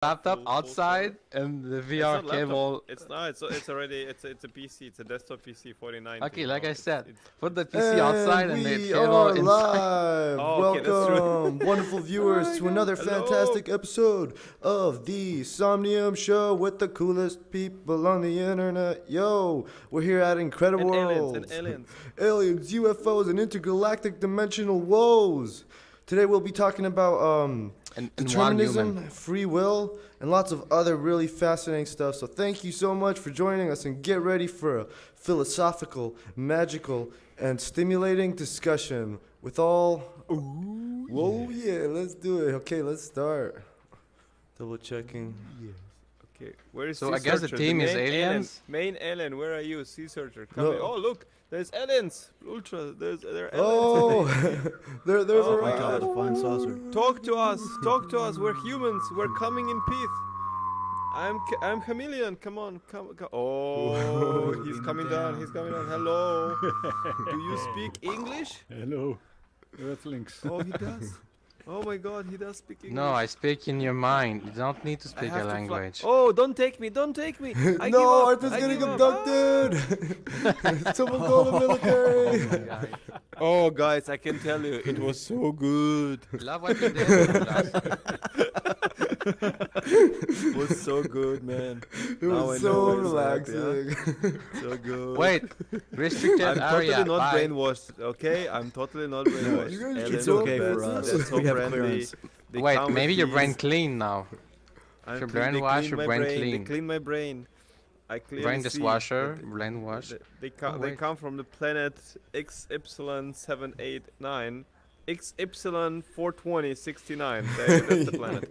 laptop full outside server. and the It's VR not laptop. cable. It's not. It's already. It's a PC. It's a desktop PC 4090. Okay, like I said, It's put the PC outside and the we cable are inside. live. Oh, okay, that's true. Welcome, wonderful viewers, my to God. another Hello. fantastic episode of the Somnium Show with the coolest people on the internet. Yo, we're here at Incredible Worlds. And aliens. Aliens, UFOs, and intergalactic dimensional woes. Today we'll be talking about And determinism, one free will, and lots of other really fascinating stuff. So thank you so much for joining us, and get ready for a philosophical, magical, and stimulating discussion with all... Ooh. Whoa, yeah, let's do it. Okay, let's start. Double checking. Okay, where is So Sea I guess the Searcher? theme is main aliens? Main alien, where are you, Sea Searcher? Come No. here. Oh, look, there's aliens. Ultra, there are aliens. Oh, there's Oh a my ride. God. A flying saucer. Talk to us. We're humans. We're coming in peace. I'm chameleon. Come on. Oh, he's coming down. Hello. Do you speak English? Hello, Earthlings. Oh, he does. Oh my God, he does speak English. No, I speak in your mind. You don't need to I speak have a to fly- language. Oh, don't take me. I No, give up. Arthur's I getting give up. abducted. Someone call the military. Oh, guys, I can tell you, it was so good. Love what you did. It was so good, man. It was so relaxing. So good. Wait, restricted I'm area. totally not Bye. brainwashed, okay? I'm totally not brainwashed. you guys Aliens keep It's are okay best, for us. they're so We have friendly. clearance. They Wait, come maybe with your these- brain clean now. I'm your clean- brain they wash, clean your my brain They clean. clean my brain. I clearly Brain see dishwasher, that brain wash. They Oh, they wait. come from the planet XY789. XY42069. That's the planet.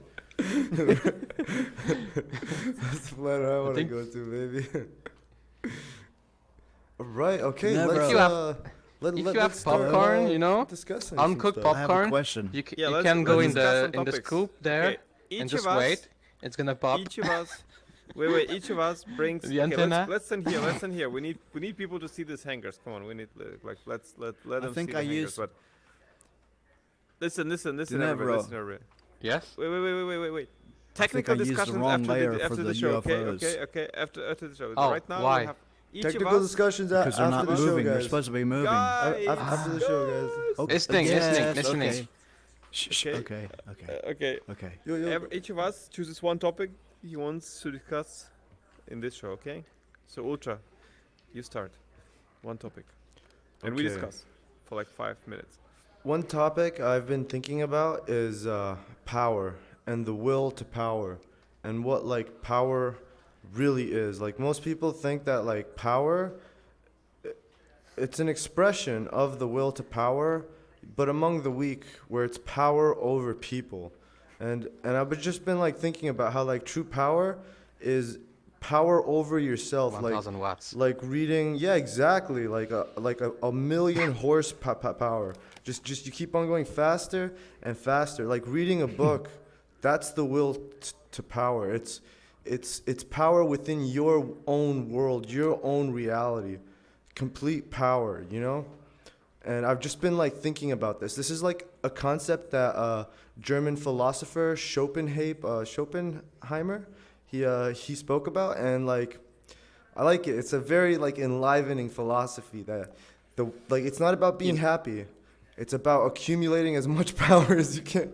That's the planet I want to think- go to, baby. Right, okay, Never. let's, If you have- let, if let, you have let's start, popcorn, you know, discussing some uncooked stuff. I have a popcorn, question. you, Yeah, you let's- can go let's in discuss the some in the topics. scoop there Okay, and each just of us, wait. It's gonna pop. Each of us. Wait. Each of us brings. The okay, antenna? let's stand here. We need people to see these hangers. Come on, we need let's let them think see I the hangers. used- But listen, everybody, Ginevra. listen, everybody. Yes. Wait. Technical I used the discussions wrong layer after for the the show. UFOs. Okay. After the show. Oh, right now why? we have each Technical of us. discussions Because they're after not the show, moving. They're guys. supposed to be moving. Guys, After the show, guys. Okay. Listening, Yes, listening. Okay. Shh, Okay. Okay. Okay. Yo. Each of us chooses one topic he wants to discuss in this show. Okay. So Ultra, you start. One topic, and we Okay. discuss for like 5 minutes. One topic I've been thinking about is power and the will to power, and what like power really is. Like most people think that like power, it's an expression of the will to power, but among the weak, where it's power over people. And I've just been like thinking about how like true power is power over yourself, 1000 watts. like reading, yeah, exactly, like a million horse power. Just you keep on going faster and faster. Like reading a book, that's the will to power. It's power within your own world, your own reality, complete power, you know. And I've just been like thinking about this. This is like a concept that German philosopher Schopenheimer he spoke about, and like I like it. It's a very like enlivening philosophy that it's not about being happy. It's about accumulating as much power as you can.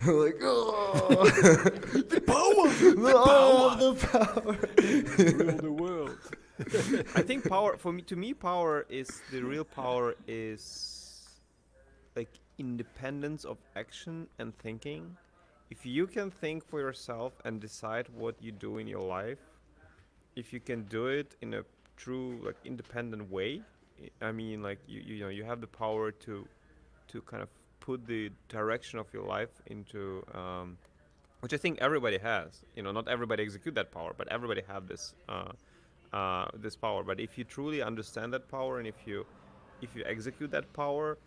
Like, oh, the power. Rule the world. I think power to me power is the real power is like independence of action and thinking. If you can think for yourself and decide what you do in your life, if you can do it in a true like independent way, I mean like you know you have the power to kind of put the direction of your life into which I think everybody has. You know, not everybody execute that power, but everybody have this this power. But if you truly understand that power, and if you execute that power,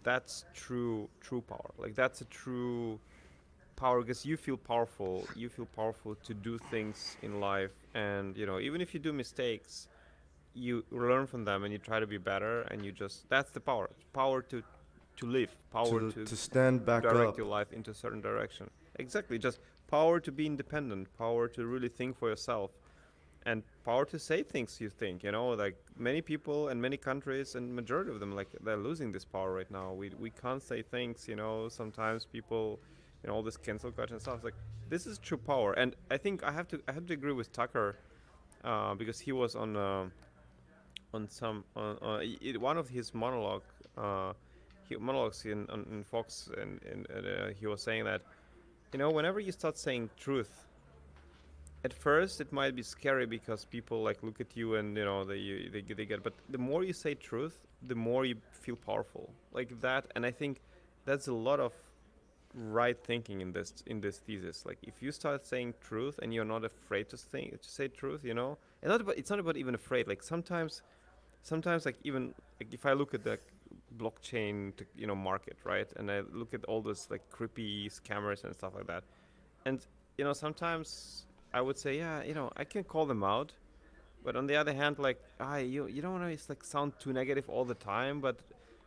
that's true power. Like that's a true power, because you feel powerful. You feel powerful to do things in life, and you know, even if you do mistakes, you learn from them and you try to be better, and you just that's the power. Power to live, power to stand back direct up. your life into a certain direction. Exactly, just power to be independent, power to really think for yourself, and power to say things you think. You know, like many people and many countries and majority of them, like they're losing this power right now. We can't say things. You know, sometimes people, you know, all this cancel culture and stuff. It's like this is true power, and I think I have to agree with Tucker, because he was on some one of his monologues in Fox, and he was saying that, you know, whenever you start saying truth, at first it might be scary because people like look at you and, you know, they get, but the more you say truth, the more you feel powerful like that. And I think that's a lot of right thinking in this thesis. Like if you start saying truth and you're not afraid to say truth, you know, and it's not about even afraid. Like sometimes like even like if I look at the blockchain you know market, right, and I look at all those like creepy scammers and stuff like that, and you know sometimes I would say, yeah, you know, I can call them out, but on the other hand, like you don't want to like sound too negative all the time, but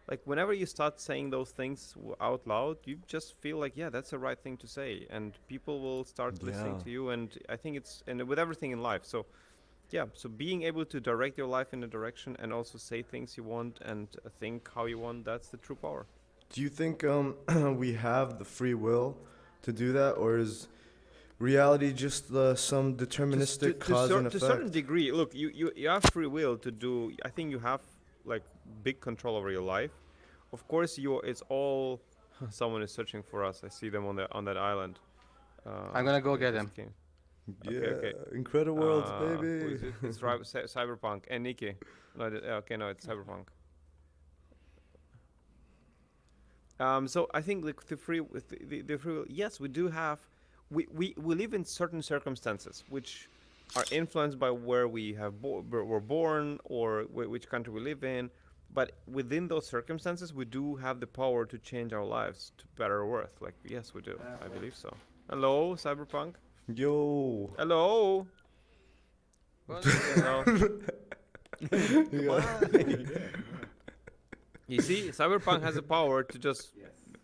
like whenever you start saying those things out loud, you just feel like, yeah, that's the right thing to say, and people will start listening to you. And I think it's, and with everything in life, so yeah, so being able to direct your life in a direction and also say things you want and think how you want, that's the true power. Do you think we have the free will to do that, or is reality just some deterministic cause and effect? To a certain degree, look, you have free will to do. I think you have like big control over your life. Of course, it's all. Someone is searching for us. I see them on that island. I'm gonna go get him. Yeah, Okay. Incredible Worlds, Who baby. is it? It's Cyberpunk and Nikki. No, it's Cyberpunk. So I think like the free will, yes, we do have. We live in certain circumstances which are influenced by where we were born or which country we live in. But within those circumstances, we do have the power to change our lives to better worth. Like, yes, we do. I believe so. Hello, Cyberpunk. Yo. Hello. Hello. You see, Cyberpunk has the power to just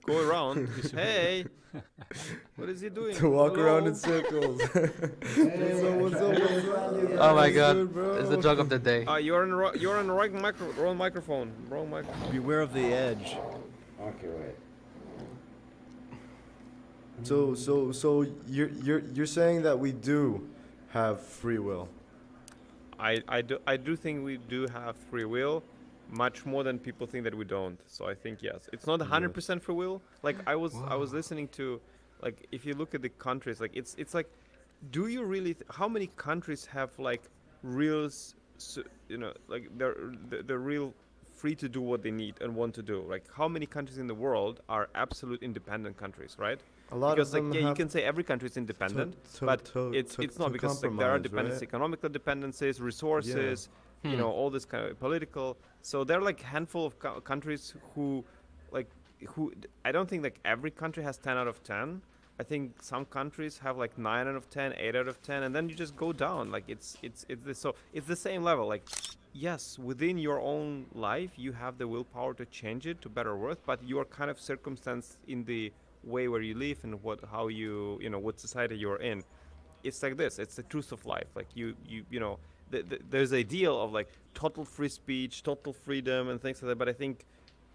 go around. Hey, what is he doing? To walk Hello? around in circles. What's up? Oh my god, Good, bro. it's the joke of the day. You're on the wrong microphone. Wrong microphone. Beware of the edge. Okay, wait. So you're saying that we do have free will? I do think we do have free will, much more than people think that we don't. So I think yes, it's not 100% free will. Like I was listening to, like if you look at the countries, like it's like, do you really? How many countries have like real, you know, like they're real free to do what they need and want to do? Like how many countries in the world are absolute independent countries, right? A lot because of them like yeah, you have can say every country is independent, but it's not, because like there are compromise, dependencies, right? economical dependencies, resources, you know, all this kind of political. So there are like handful of countries who I don't think like every country has 10 out of 10. I think some countries have like 9 out of 10, 8 out of 10, and then you just go down. Like it's the same level. Like yes, within your own life you have the willpower to change it to better worth, but you are kind of circumstanced in the way where you live and how you know what society you're in. It's like this. It's the truth of life. Like you know, there's the ideal of like total free speech, total freedom, and things like that. But I think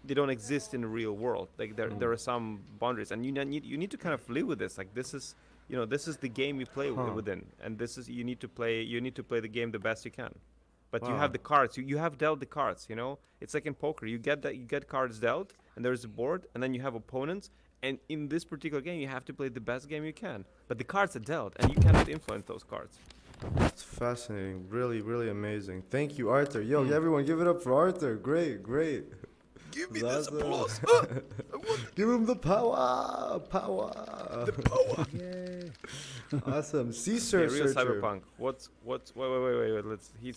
they don't exist in the real world. Like there are some boundaries, and you need to kind of live with this. Like this is, you know, this is the game you play within, and this is you need to play the game the best you can. But you have the cards. You have dealt the cards. You know, it's like in poker. You get cards dealt, and there's a board, and then you have opponents. And in this particular game, you have to play the best game you can. But the cards are dealt, and you cannot influence those cards. It's fascinating. Really, really amazing. Thank you, Arthur. Yo, everyone, give it up for Arthur. Great. Give me this applause. Give him the power. The power. Yay. Awesome. Sea Real Searcher. Cyberpunk. Wait.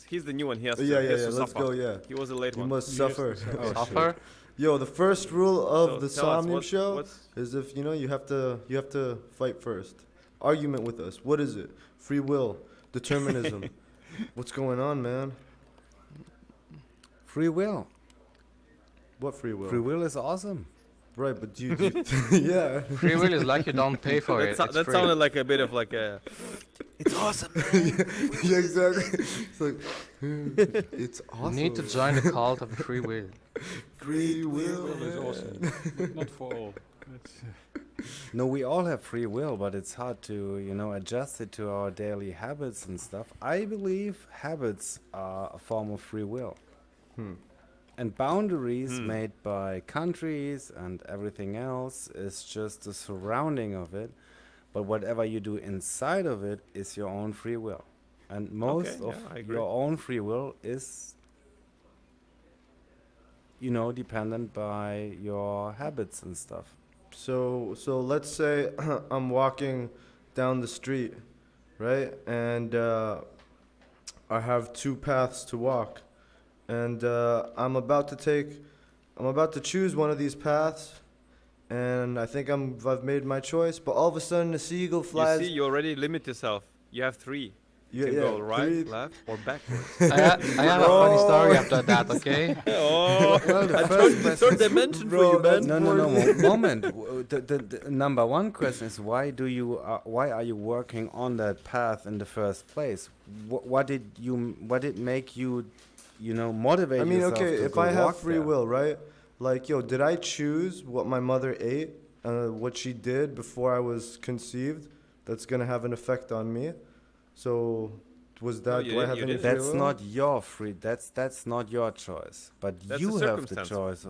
He's the new one. He has to. Yeah. he has to Let's suffer. go. Yeah. He was a late You one. must suffer. Oh, Offer? Yo, the first rule of the tell us, Somnium show what's is if you know you have to fight first. Argument with us. What is it? Free will, determinism. What's going on, man? Free will. What free will? Free will is awesome. Right, but yeah. Free will is like you don't pay for it. It's That free. sounded like a bit of like a. It's awesome, man. Yeah, exactly. It's like, it's You awesome. need to join the cult of free will. Free will. Will is awesome, but not for all. It's, No, we all have free will, but it's hard to, adjust it to our daily habits and stuff. I believe habits are a form of free will. And boundaries made by countries and everything else is just the surrounding of it. But whatever you do inside of it is your own free will. And most Okay, of yeah, I agree. your own free will is, dependent by your habits and stuff. So let's say I'm walking down the street, right? And I have two paths to walk. And I'm about to choose one of these paths, and I think I've made my choice. But all of a sudden, a seagull flies. You see, you already limit yourself. You have three. You can Yeah, go right, three. left, or backwards. I have a funny story after that, okay? Oh, Well, the I first third, third dimension for Bro, you, man. No, moment. The number one question is why are you working on that path in the first place? What did make you, motivate I mean, yourself okay, to if go I have walk free there? will, right? Like, yo, did I choose what my mother ate, what she did before I was conceived? That's gonna have an effect on me. So, was No, that? you do I didn't- have you any didn't. free That's will? not your free. That's not your choice. But That's you the have the circumstance. choice.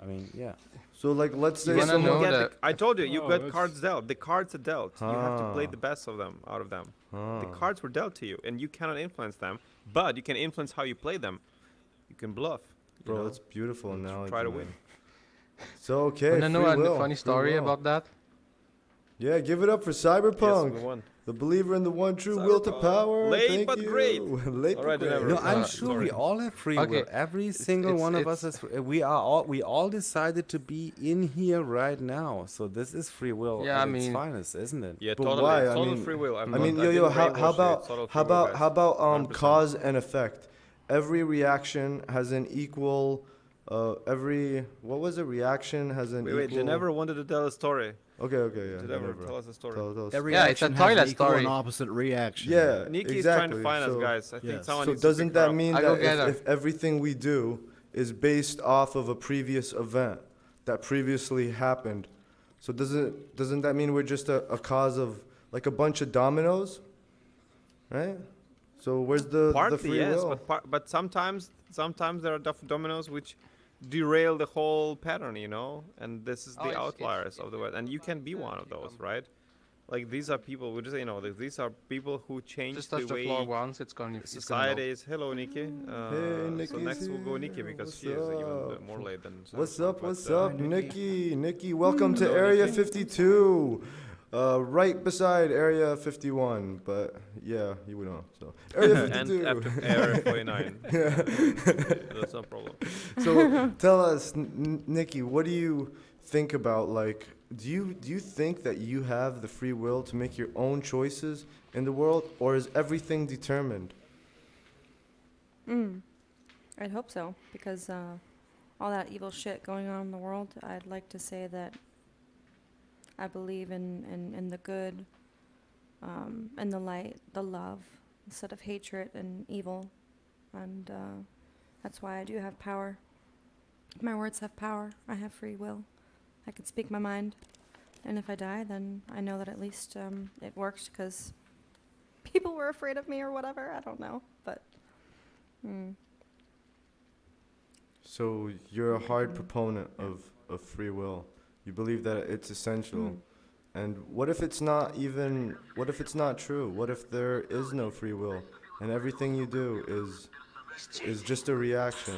I mean, yeah. So, like, let's say You wanna someone. know Get that- I told you, you Oh, got that's- cards dealt. The cards are dealt. You have to play Ah. the best of them, out of them. The Ah. cards were dealt to you, and you cannot influence them. But you can influence how you play them. You can bluff. you Bro, know? that's beautiful now. try to win. So okay, Wanna know free a will, funny free story will. about that? Yeah, give it up for Yes, Cyberpunk, we won. the believer in the one true will to Cyberpunk. power. Late Thank but you. great. Late All but right, great. whatever. No, I'm sure sorry. we all have free Okay. will. Every single one of us it's- has. We all decided to be in here right now. So this is free will Yeah, at I its mean- finest, isn't it? Yeah, But totally. why? I Total mean- free will. I mean, yo, how about cause and effect? Every reaction has an equal. What was it? Reaction has an Wait, equal. Geneva wanted to tell a story. Okay, yeah. Geneva, whatever. tell us a story. Tell us. Every Yeah, it's a action has an toilet equal story. and opposite reaction. Yeah, Nikki is exactly. trying to find us, So- guys. I think Yes. someone So needs to doesn't pick her that up. mean I'll go that get her. if everything we do is based off of a previous event that previously happened, so doesn't that mean we're just a cause of like a bunch of dominoes, right? So where's the Partly, free yes, will? but sometimes there are dominoes which derail the whole pattern, you know. And this is Oh, the it's- outliers of the world, and you can be one of those, right? Like these are people. We just these are people who change Just the touch the way floor once, it's gonna. society is. Hello, Nikki. Hey, So Nikki's next we'll go Nikki here. because What's she is even up? more late than. What's Samsung, up? but, What's uh, up, Nikki? Welcome to Area 52. Right beside Area 51, but yeah, you would know. So Area and 52. after Area 49. That's no problem. So tell us, Nikki, what do you think about like? Do you think that you have the free will to make your own choices in the world, or is everything determined? I'd hope so, because all that evil shit going on in the world, I'd like to say that I believe in the good, and the light, the love, instead of hatred and evil. And that's why I do have power. My words have power. I have free will. I can speak my mind. And if I die, then I know that at least it worked because people were afraid of me or whatever. I don't know. But... So you're a hard proponent of free will. You believe that it's essential. And what if it's not even? What if it's not true? What if there is no free will, and everything you do is just a reaction?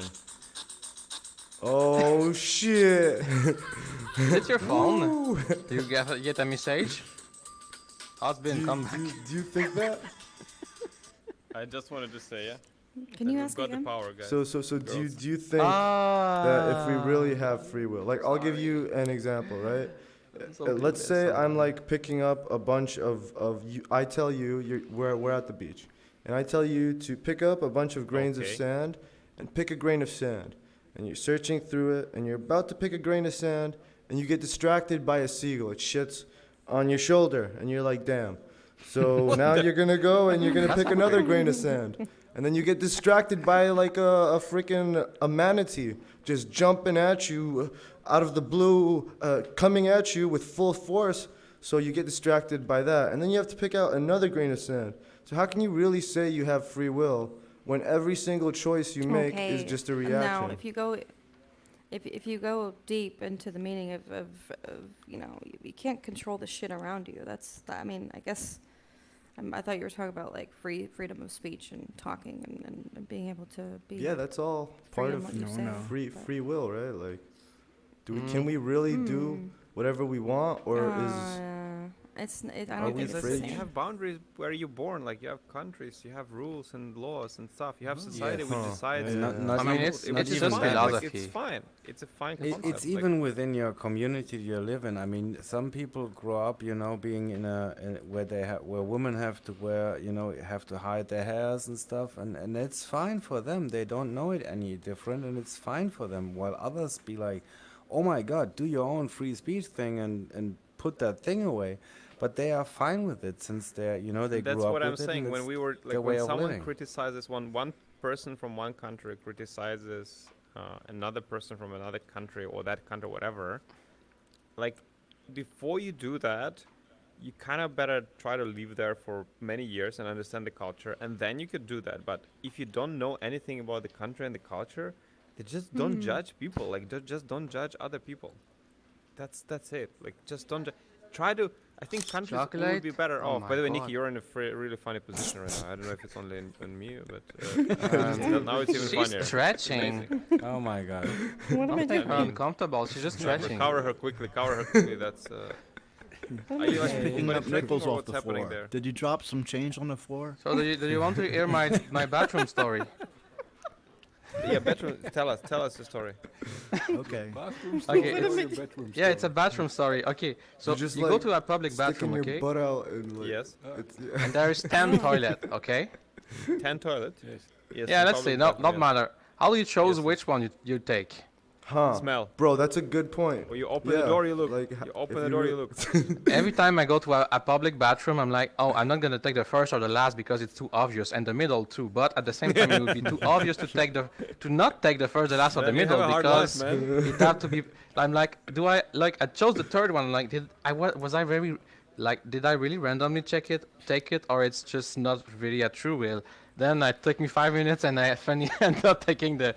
Oh shit! Is it your phone? Do you get a message? Husband, come back. Do you think that? I just wanted to say, yeah. Can that you we've ask got again? the power, guys. So Girls. do you think that if we really have free will, like I'll give you an example, right? Let's say I'm like picking up a bunch of you. I tell you, we're at the beach, and I tell you to pick up a bunch of grains of Okay. sand, and pick a grain of sand, and you're searching through it, and you're about to pick a grain of sand, and you get distracted by a seagull. It shits on your shoulder, and you're like, damn. So now you're gonna go and you're gonna pick another grain of sand, and then you get distracted by like a freaking a manatee just jumping at you out of the blue, coming at you with full force. So you get distracted by that, and then you have to pick out another grain of sand. So how can you really say you have free will when every single choice you make is just a reaction? Now, if you go deep into the meaning of you know, you can't control the shit around you. I mean, I guess I thought you were talking about like freedom of speech and talking and being able to be. Yeah, that's all part of what you say, but- free will, right? Like, can we really do whatever we want, or I Are don't we think it's the free? You same. have boundaries where you're born. Like you have countries, you have rules and laws and stuff. You have society Yes. which Huh. decides. And not I mean, even- it's not it's even just fine. that. Like, philosophy. it's fine. It's a fine It's concept. even within your community you live in. I mean, some people grow up, you know, being in where women have to wear, you know, have to hide their hairs and stuff, and it's fine for them. They don't know it any different, and it's fine for them. While others be like, "Oh my God, do your own free speech thing and put that thing away," but they are fine with it since they're, you know, they That's grew up what I'm with it. saying. and When it's we were their like, way when of someone living. criticizes one person from one country criticizes another person from another country or that country, whatever. Like, before you do that, you kind of better try to live there for many years and understand the culture, and then you could do that. But if you don't know anything about the country and the culture, they just don't judge people. Like, just don't judge other people. That's it. Like, just don't. Try to. I think countries would be Chocolate? better Oh off. my By the way, God. Nikki, you're in a really funny position right now. I don't know if it's only in me, but now it's even She's funnier. stretching. Oh my God. What am I Don't make doing? her uncomfortable. She's just stretching. Cover her quickly. That's. Are you like Picking but up it's nickels or off what's the happening floor. there? Did you drop some change on the floor? So do you want to hear my bathroom story? Yeah, bedroom. Tell us the story. Okay. Bathroom Okay, story or your bedroom Yeah, it's a story? bathroom story. Okay, so You just, you go like, to a public sticking bathroom, your okay, butt out and like, Yes. it's, and there is 10 toilet, okay. 10 toilet. Yes. Yes. Yeah, in let's say public not bathroom, matter. How do you choose Yes. which one you take? huh? Smell. Bro, that's a good point. Or you open Yeah, the door, you look. like, You open if the you door, re- you look. Every time I go to a public bathroom, I'm like, oh, I'm not gonna take the first or the last because it's too obvious, and the middle too. But at the same time, it would be too obvious to not take the first, the last, or the Man, you middle have a hard life, because man. it have to be. I'm like, do I like? I chose the third one. Like, was I very like? Did I really randomly take it, or it's just not really a true will? Then it took me 5 minutes, and I finally end up taking the,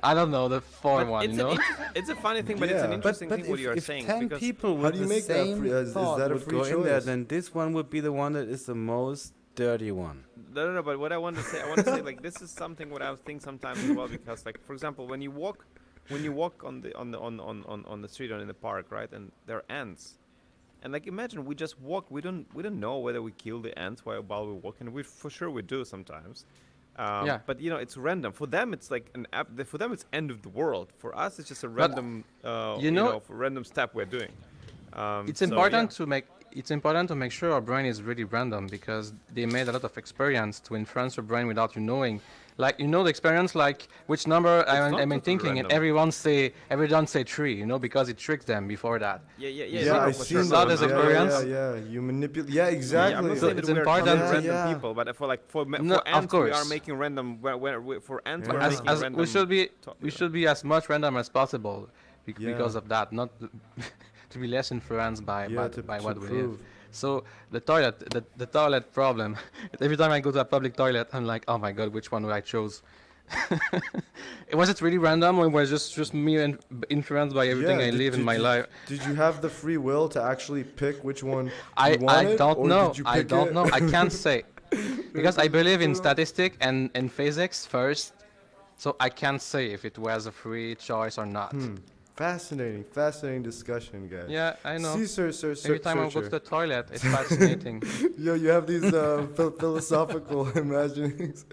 I don't know, the fourth But one. it's, You know? it's a funny thing, but it's an Yeah. interesting But thing what you are if saying. 10 because people How with do you the make that same free- is thought that a would free go in there, choice? then this one would be the one that is the most dirty one. No, but what I want to say, like this is something what I think sometimes as well, because like for example, when you walk on the street or in the park, right, and there are ants, and like imagine we just walk, we don't know whether we kill the ants while we're walking. We for sure we do sometimes. Yeah. But you know it's random. For them it's like for them it's end of the world. For us it's just a random you know- for random step we're doing. It's so, important yeah. to make sure our brain is really random because they made a lot of experience to influence your brain without you knowing. Like you know the experience, like which number not I'm totally thinking, and random. everyone say 3, you know, because it tricks them before that. Yeah, Yeah, no, I've for seen sure. Saw those. this Yeah, experience. Yeah, you manipulate. Yeah, Yeah, I'm exactly. not So saying it's that we are important- random Yeah. people, but for No, of ants we are course. making random. For ants Yeah. we're As, making as random. we should be to- we should be as much random as possible because Yeah. of that, not to be less influenced by Yeah, to what we live. prove. So the toilet problem. Every time I go to a public toilet, I'm like, oh my god, which one would I choose? Was it really random, or was it just me influenced by everything Yeah, I live in my you, life? Did you have the free will to actually pick which one I you wanted, don't or know. Did you I pick don't it? know. I can't say because I believe in statistics and in physics first, so I can't say if it was a free choice or not. Fascinating discussion, guys. Yeah, I know. See, sir, Every time I go to the toilet, it's fascinating. Yo, you have these philosophical imaginings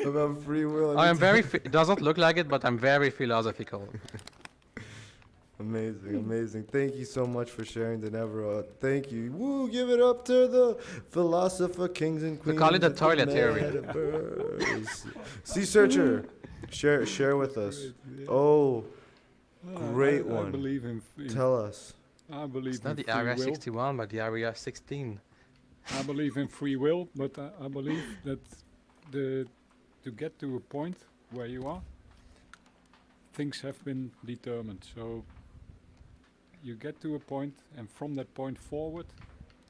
about free will. I am very. It doesn't look like it, but I'm very philosophical. Amazing. Thank you so much for sharing the Never. Thank you. Woo, give it up to the philosopher, kings and queens. call it the of toilet theory. metaverse. Sea Searcher, share with us. Oh, Great I one. believe in Tell us. I believe It's not in the free Area will. 61, but the Area 16. I believe in free will, but I believe that the to get to a point where you are, things have been determined. So you get to a point, and from that point forward,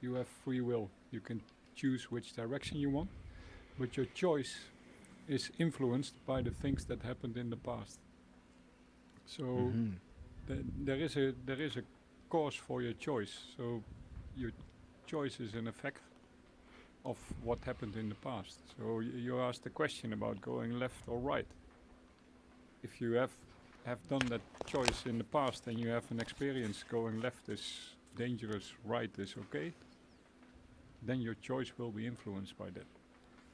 you have free will. You can choose which direction you want, but your choice is influenced by the things that happened in the past. So Mhm. there is a cause for your choice. So your choice is an effect of what happened in the past. So you asked the question about going left or right. If you have done that choice in the past and you have an experience going left is dangerous, right is okay, then your choice will be influenced by that.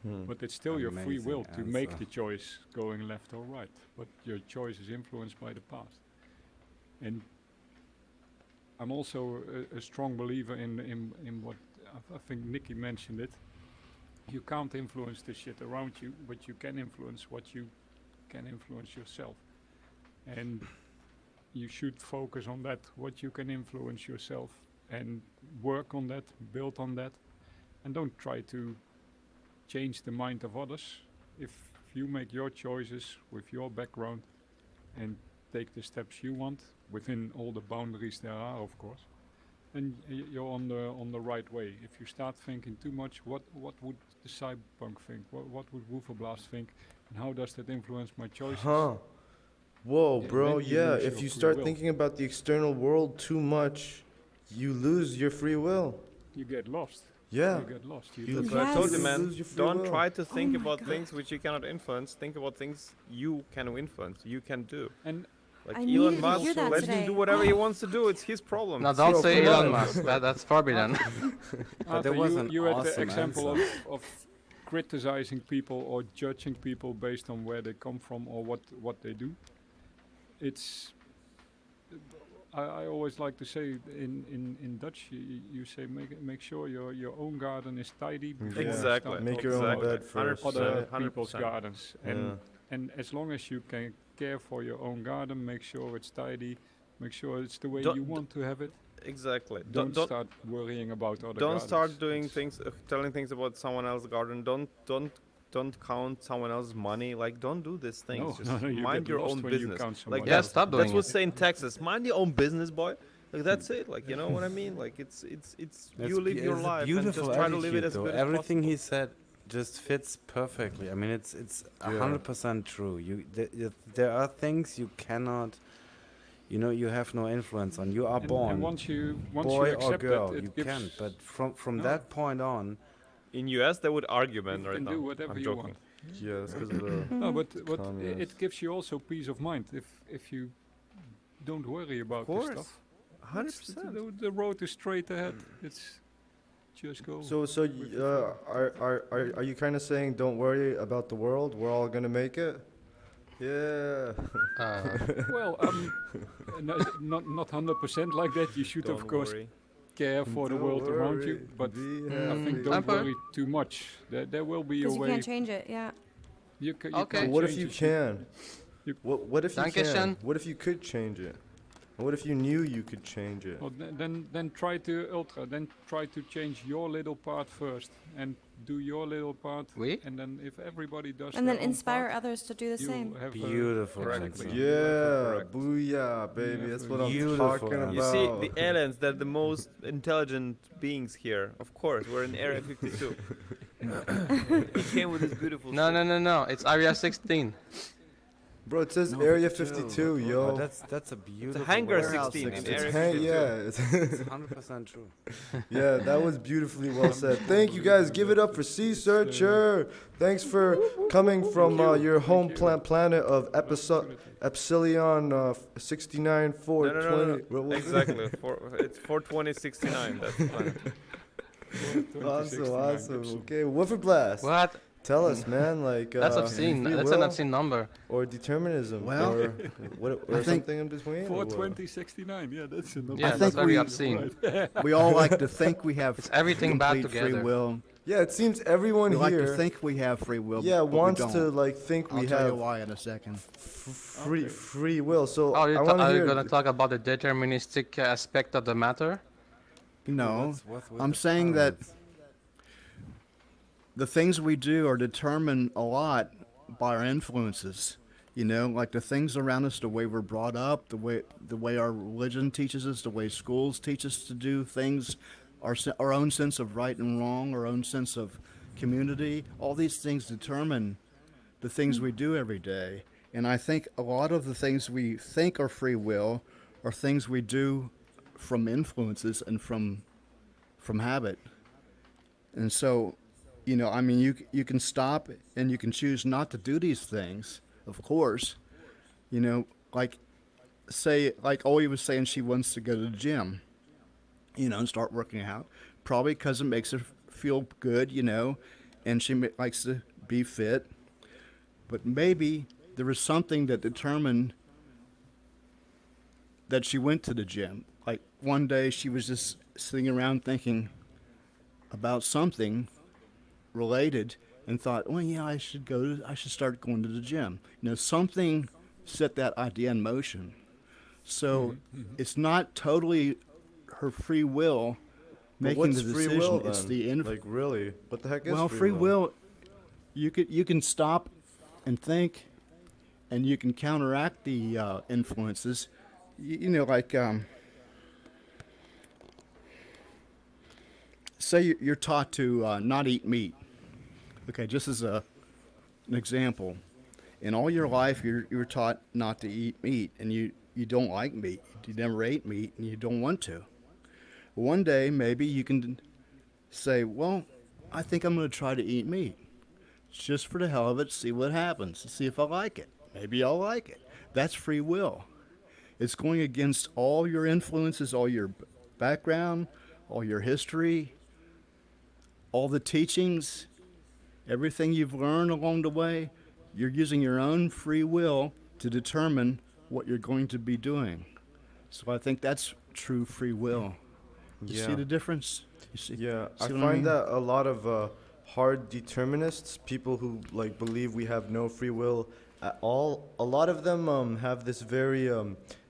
But it's still your free Amazing will to make answer. the choice going left or right. But your choice is influenced by the past. And I'm also a strong believer in what I think Nikki mentioned it. You can't influence the shit around you, but you can influence what you can influence yourself. And you should focus on that, what you can influence yourself, and work on that, build on that, and don't try to change the mind of others. If you make your choices with your background and take the steps you want within all the boundaries there are, of course, then you're on the right way. If you start thinking too much, what would the cyberpunk think? What would Wooferblast think? And how does that influence my choices? Huh. Whoa, Yeah, bro. then you Yeah, lose if your you free start will. thinking about the external world too much, you lose your free will. You get lost. Yeah. You get lost. You You- lose That's what I told you, Yes. man. lose your free Don't will. try to think my about God. things which you cannot influence. Think about things you can influence, you can do. And Like I Elon needed to Musk, hear that let today. him do whatever he wants to do. It's his problem. No, It's don't his say come Elon on. Musk. That's forbidden. Arthur, there was an you had the awesome example answer. of criticizing people or judging people based on where they come from or what they do. It's I always like to say in Dutch you say make sure your own garden is tidy before you Exactly. start Make your talking own about bed first. other right? people's 100%. gardens. Yeah. And as long as you can care for your own garden, make sure it's tidy, make sure it's the way Don't- you want to have it. Exactly. Don't start worrying about other don't gardens. start doing It's- things, telling things about someone else's garden. Don't count someone else's money. Like, don't do these things. No, Just no, you mind get your lost own when you business. count Like somebody Yeah, that's, stop doing that's what's it. say in Texas. Mind your own business, boy. Like that's it. Like you know what I mean. Like it's you live your it's a life and beautiful just try to live it attitude, as though. good Everything as he said just fits perfectly. I mean, it's Yeah. 100% true. There are things you cannot, you have no influence on. You are and born, once you boy or accept girl. that, it You gives can, but from No. that point on, in US they would argue, man. you Right can now, do whatever I'm you joking. want. Yeah, that's because of the. No, but it Communist. gives you also peace of mind if you don't worry about Of this course, stuff. 100%. The road is straight ahead. It's just go. So are you kind of saying don't worry about the world? We're all gonna make it. Yeah. Well, not 100% like that. You should Don't of course worry. care for the world around you, but Be I think happy. don't I'm fine. worry too much. There will be a Because you way. can't change it, yeah. You ca- you Okay. can't What if change you it. can? you- What if you can? Dankeschön. What if you could change it? And what if you knew you could change it? Well, then try to then try to change your little part first and do your little part. Oui. And then if everybody does And then their own inspire part, others to do the you same. have beautiful Correctly. answer. Yeah, Correct. booyah, baby. Yeah, That's for what I'm beautiful talking answer. about. You see, the aliens, they're the most intelligent beings here. Of course, we're in Area 52. He came with his beautiful No, shit. no. It's Area 16. Bro, it says No, Area 52. 52, Oh, yo. that's a beautiful. Hangar word. 16 in It's Area hang- 52. yeah, it's It's 100% true. yeah, that was beautifully well said. Thank you guys. Give it up for Sea Searcher. Thanks for coming from your home planet of Epsilon 69 No, 420. What was it? Exactly. It's 42069. That's fine. Awesome. Okay, Woofer Blast. What? Tell us, man. Like That's obscene. free That's an will obscene number. or determinism, Well, or or I think- something in between. or what? 42069. Yeah, that's enough. Yeah, think that's very we- obscene. We all like to think we have It's everything bad complete free together. will. Yeah, it seems everyone We like here to think we have free will, yeah but we wants don't. to like think I'll we tell you have why in a second. free will. So Oh, I want to are you hear gonna talk about the deterministic aspect of the matter? No, What's with I'm the saying that puns? the things we do are determined a lot by our influences. You know, like the things around us, the way we're brought up, the way our religion teaches us, the way schools teach us to do things, our own sense of right and wrong, our own sense of community. All these things determine the things we do every day. And I think a lot of the things we think are free will are things we do from influences and from habit. And so, you know, I mean, you can stop and you can choose not to do these things, of course. You know, like say, like Oli was saying, she wants to go to the gym, you know, and start working out, probably because it makes her feel good, you know, and she likes to be fit. But maybe there was something that determined that she went to the gym. Like one day she was just sitting around thinking about something related and thought, well, yeah, I should start going to the gym. You know, something set that idea in motion. So it's not totally her free will but making what's the free decision. will It's then? the Like really, what the heck is well, free will. You can stop and think, and you can counteract the influences. You know, like say you're taught to not eat meat. Okay, just as an example, in all your life you're taught not to eat meat, and you don't like meat. You never ate meat, and you don't want to. One day maybe you can say, well, I think I'm going to try to eat meat, just for the hell of it, see what happens, see if I like it. Maybe I'll like it. That's free will. It's going against all your influences, all your background, all your history, all the teachings, everything you've learned along the way. You're using your own free will to determine what you're going to be doing. So I think that's true free will. You see the difference? You see? Yeah, I see what find mean? that a lot of hard determinists, people who like believe we have no free will at all, a lot of them have this very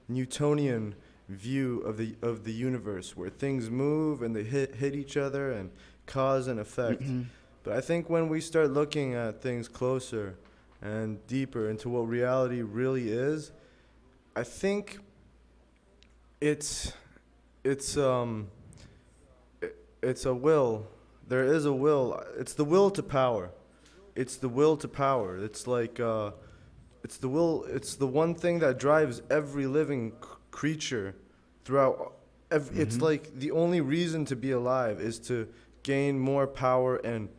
Newtonian view of the universe, where things move and they hit each other and cause and effect. But I think when we start looking at things closer and deeper into what reality really is, I think it's it's a will. There is a will. It's the will to power. It's the will to power. It's like it's the will. It's the one thing that drives every living creature throughout. It's like the only reason to be alive is to gain more power and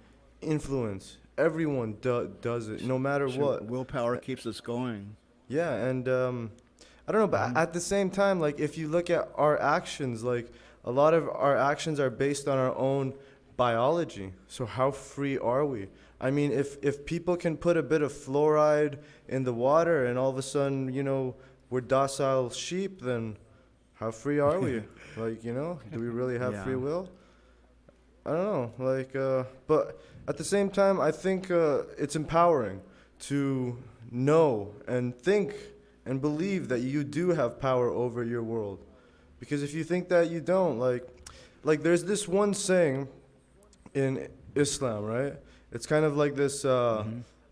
influence. Everyone does it, no matter Sure, what. willpower keeps us going. Yeah, and I don't know, but at the same time, like if you look at our actions, like a lot of our actions are based on our own biology. So how free are we? I mean, if people can put a bit of fluoride in the water and all of a sudden, you know, we're docile sheep, then how free are we? Like, you know, do we really have Yeah. free will? I don't know. Like, but at the same time, I think it's empowering to know and think and believe that you do have power over your world. Because if you think that you don't, like there's this one saying in Islam, right? It's kind of like this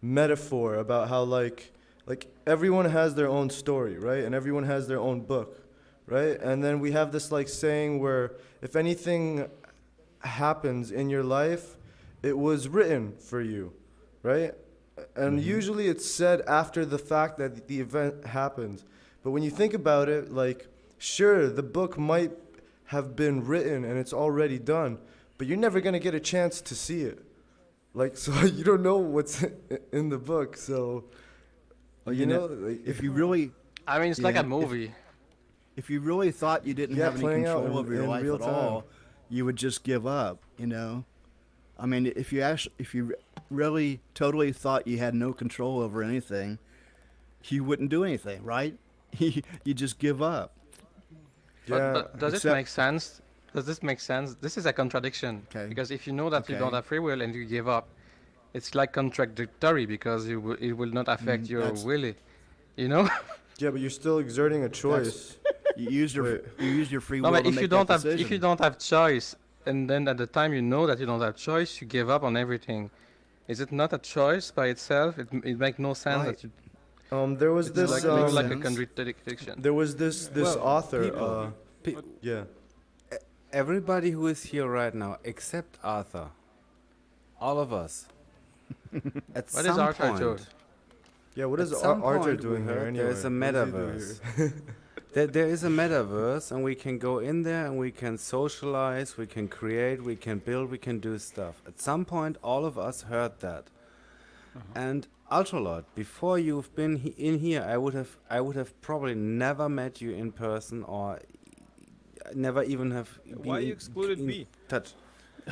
metaphor about how like everyone has their own story, right? And everyone has their own book, right? And then we have this like saying where if anything happens in your life, it was written for you, right? And usually it's said after the fact that the event happens. But when you think about it, like, sure, the book might have been written and it's already done, but you're never going to get a chance to see it. Like, so you don't know what's in the book. So, Well, you know, like, if you really, I mean, it's like Yeah, a movie. if you really thought you didn't Yeah, have any playing out control over your in life real at all, you would just give up. You know, I mean, if you really totally thought you had no control over anything, you wouldn't do anything, right? You just give up. yeah. But does it except- make sense? does this make sense? This is a contradiction. Okay. Because if you know that you don't Okay. have free will and you give up, it's like contradictory because it will not affect your that's- will. You know? Yeah, but you're still exerting a choice. You use your Wait. you use your free No, will but to if make you that don't have decision. if you don't have choice, and then at the time you know that you don't have choice, you give up on everything. Is it not a choice by itself? It makes no sense Right. that you. There was It's this like, makes like a sense. contradiction. there was this Well, author. people- Pe- Yeah. Everybody who is here right now, except Arthur, all of us, at What some is Arthur point, doing? Yeah. What is At some Arthur point we doing here heard anyway? there is a What is he doing metaverse. here? there is a metaverse, and we can go in there and we can socialize, we can create, we can build, we can do stuff. At some point, all of us heard that. And Ultralord, before you've been in here, I would have probably never met you in person, or never even have Why been you excluded in me? touch.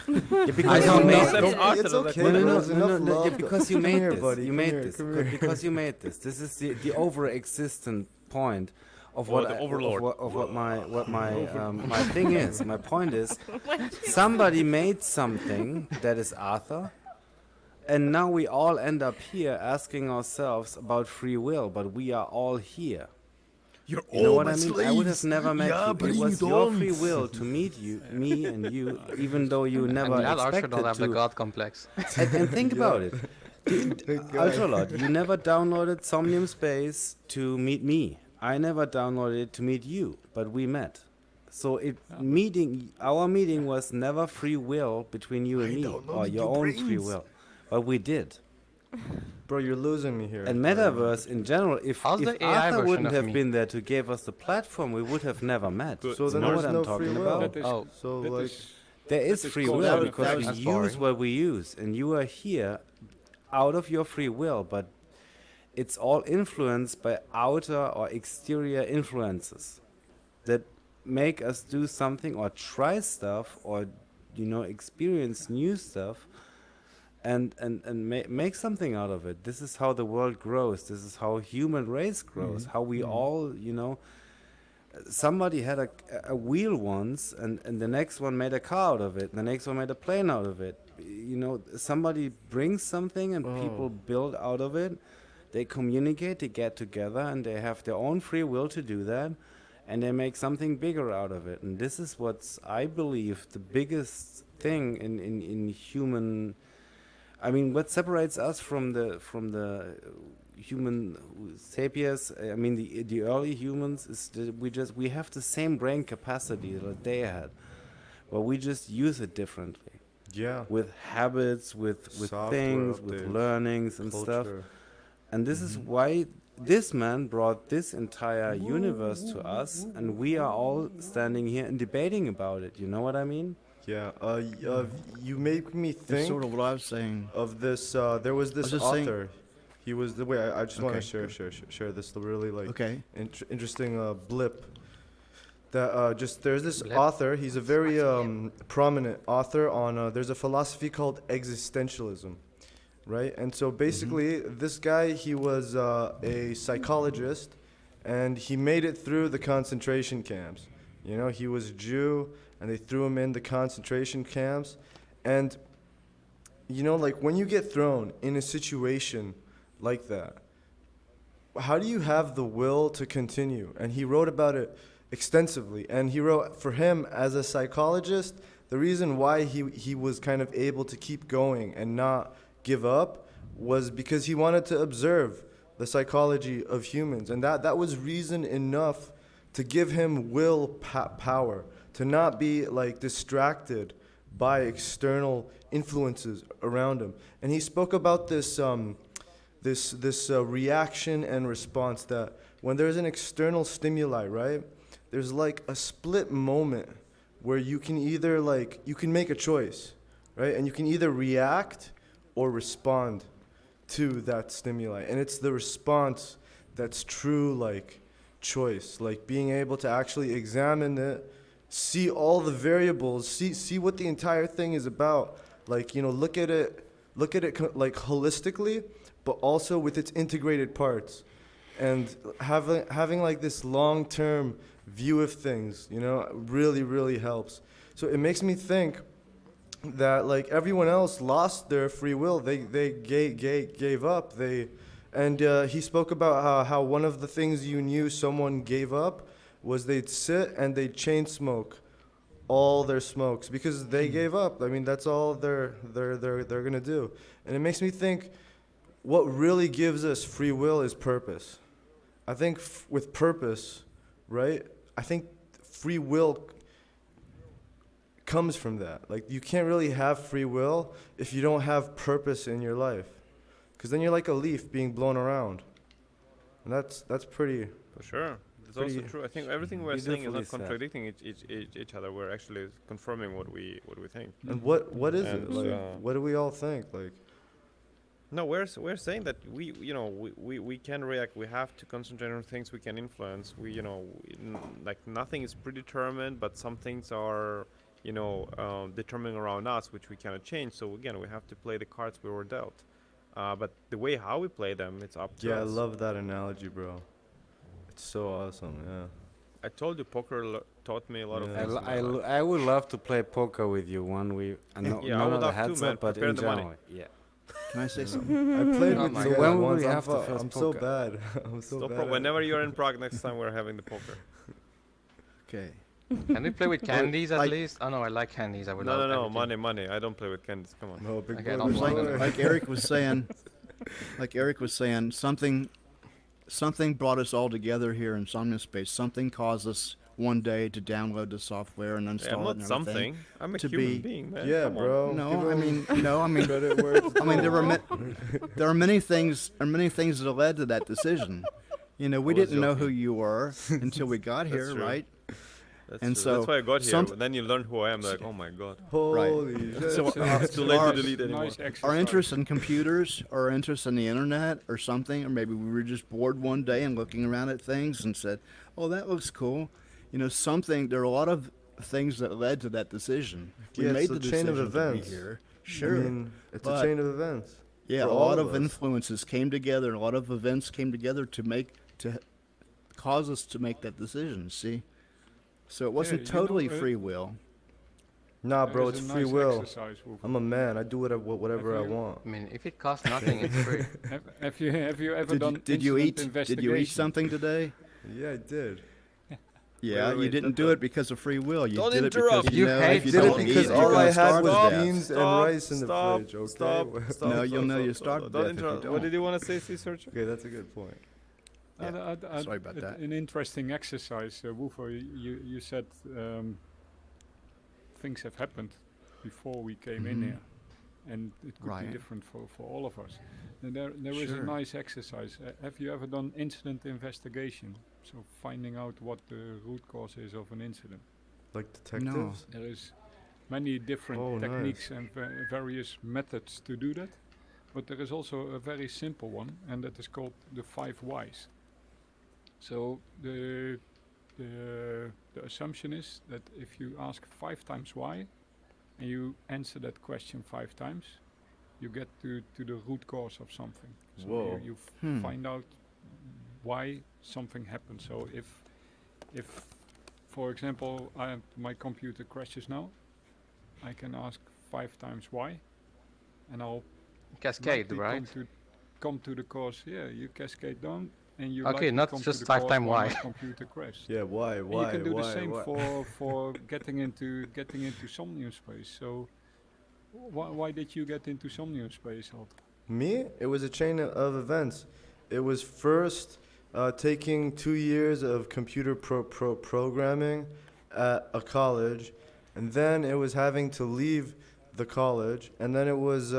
Yeah, because don't you know. made That's it. Arthur, It's that's okay. No, no, no, There's no, enough no, yeah, love. because you Come made here, this. buddy, You come made here, this. come Because, here. because you made this. This is the over-existent point of Oh, what the I, overlord. of what my my thing is. My point is, somebody made something that is Arthur, and now we all end up here asking ourselves about free will, but we are all here. You're You know what I mean? I would have never met you. It was your free will to meet you, me and you, even though you I'm never glad Arthur expected don't have the to. God complex. And think about it. Ultralord, you never downloaded Somnium Space to meet me. I never downloaded it to meet you, but we met. So our meeting was never free will between you and me, or your own free will, but we did. Bro, you're losing me here. And Metaverse in general, if How's the AI Arthur version wouldn't of have me? been there to give us the platform, we would have never met. But So You then know there's what I'm no talking free will. about? That is, Oh, So that like, is- There is That is free called- will that was- because that we was use boring. what we use, and you are here out of your free will, but it's all influenced by outer or exterior influences that make us do something or try stuff or experience new stuff and make something out of it. This is how the world grows. This is how human race grows. How we all somebody had a wheel once, and the next one made a car out of it, and the next one made a plane out of it. Somebody brings something and people build out of it. They communicate, they get together, and they have their own free will to do that, and they make something bigger out of it. And this is what's, I believe, the biggest thing in human. I mean, what separates us from the human sapiens, I mean the early humans, is that we have the same brain capacity that they had, but we just use it differently yeah. with habits, with Software things, with updates, learnings and stuff. Culture. And this is why this man brought this entire universe to us, and we are all standing here and debating about it. You know what I mean? Yeah. You make me That's think sort of what I was saying. of this. There was this just saying- author. He was the way. I just want Okay, to share this really like Okay. interesting blip. That there's this Blip? author. He's a very prominent author on. There's a philosophy called existentialism, right? And so basically, this guy, he was a psychologist, and he made it through the concentration camps. He was a Jew, and they threw him in the concentration camps, and like when you get thrown in a situation like that, how do you have the will to continue? And he wrote about it extensively. And he wrote, for him as a psychologist, the reason why he was kind of able to keep going and not give up was because he wanted to observe the psychology of humans. And that was reason enough to give him will power, to not be like distracted by external influences around him. And he spoke about this this reaction and response, that when there's an external stimuli, right, there's like a split moment where you can either you can make a choice, right, and you can either react or respond to that stimuli. And it's the response that's true choice, being able to actually examine it, see all the variables, see what the entire thing is about, look at it holistically, but also with its integrated parts, and having this long-term view of things, really, really helps. So it makes me think that like everyone else lost their free will. They gave up. He spoke about how one of the things you knew someone gave up was they'd sit and they'd chain smoke all their smokes because they gave up. I mean, that's all they're gonna do. And it makes me think, what really gives us free will is purpose. I think with purpose, right? I think free will comes from that. Like, you can't really have free will if you don't have purpose in your life, because then you're like a leaf being blown around, and that's pretty. For sure. It's also Pretty true. I think everything we're saying is beautifully not said. contradicting each other. We're actually confirming what we think. And what is it? And, Like, what do we all think? Like, No, we're saying that we can react. We have to concentrate on things we can influence. Like nothing is predetermined, but some things are determining around us, which we cannot change. So again, we have to play the cards we were dealt. But the way how we play them, it's up to yeah, I us. love that analogy, bro. It's so awesome. Yeah. I told you, poker taught me a lot of Yeah. I, things. l- in my I, life. l- I would love to play poker with you one week. No, Yeah, I not would on the love to, headset, man. but Prepare in the money. general. Yeah. Can I say something? I played Oh with my you God. guys When will once. we have the first I'm so poker? bad. I'm so No bad. problem. Whenever you're in Prague next time, we're having the poker. Okay. Can we play with candies at like- least? Oh no, I like candies. I would No, love no, everything. money. I don't play with candies. Come on. No, big Okay, I boy, don't big want boy. it. Like Eric was saying, something brought us all together here in Somnium Space. Something caused us one day to download the software and Yeah, I'm install it not and everything. something. I'm a to human be- being, man. Yeah, Come on. bro. No, Give I him mean, credit where it's I mean, there due. were many things that led to that decision. We I was didn't know who joking. you were until we got here, true. right? That's And true. so that's why I got here. some- But then you learn who I am. Like, oh my god. Holy shit. So It's too late our- to delete anymore. Nice exercise. our interest in computers, our interest in the internet or something, or maybe we were just bored one day and looking around at things and said, "Oh, that looks cool." There are a lot of things that led to that decision. We Yeah, it's made a the chain of decision to be events. here. I Sure. mean, it's a but- chain of events. Yeah, for a all lot of of us. influences came together, a lot of events came together to cause us to make that decision, see? So it wasn't you know, totally free will. Nah, There bro, is it's a free nice will. exercise, Wolf. I'm a man. I do whatever I Have you- want. I mean, if it costs nothing, it's free. Have you ever done Did you eat investigation? something today? Yeah, I did. Yeah, wait, you didn't do it because of free will. You Don't did it interrupt. because You know hate if you Did don't it eat, because you're all gonna I had starve was to death. beans and rice in the fridge. Okay. No, you'll know you starved to Don't death if you interrupt. don't. What did you want to say, Search? Okay, that's a good point. Sorry about that. An interesting exercise, Woofo. You said things have happened before we came in Mhm. here, and it could Right. be different for all of us. And there is a Sure. nice exercise. Have you ever done incident investigation? So finding out what the root cause is of an incident. Like detectives? There is many different Oh, techniques and various methods to do that, but there is also a very simple one, and that is called the 5 whys. So the assumption is that if you ask 5 times why, and you answer that question 5 times, you get to the root cause of something. So Whoa. you Hmm. find out why something happened. So if for example my computer crashes now, I can ask 5 times why, and I'll Cascade, likely right? come to the cause. Yeah, you cascade down, and you Okay, likely not come to just the 5 cause time why why. my computer crashed. Yeah, why? And Why? you can do why? the same why? for getting into Somnium Space. So why did you get into Somnium Space, Alt? Me? It was a chain of events. It was first taking 2 years of computer programming at a college, and then it was having to leave the college, and then it was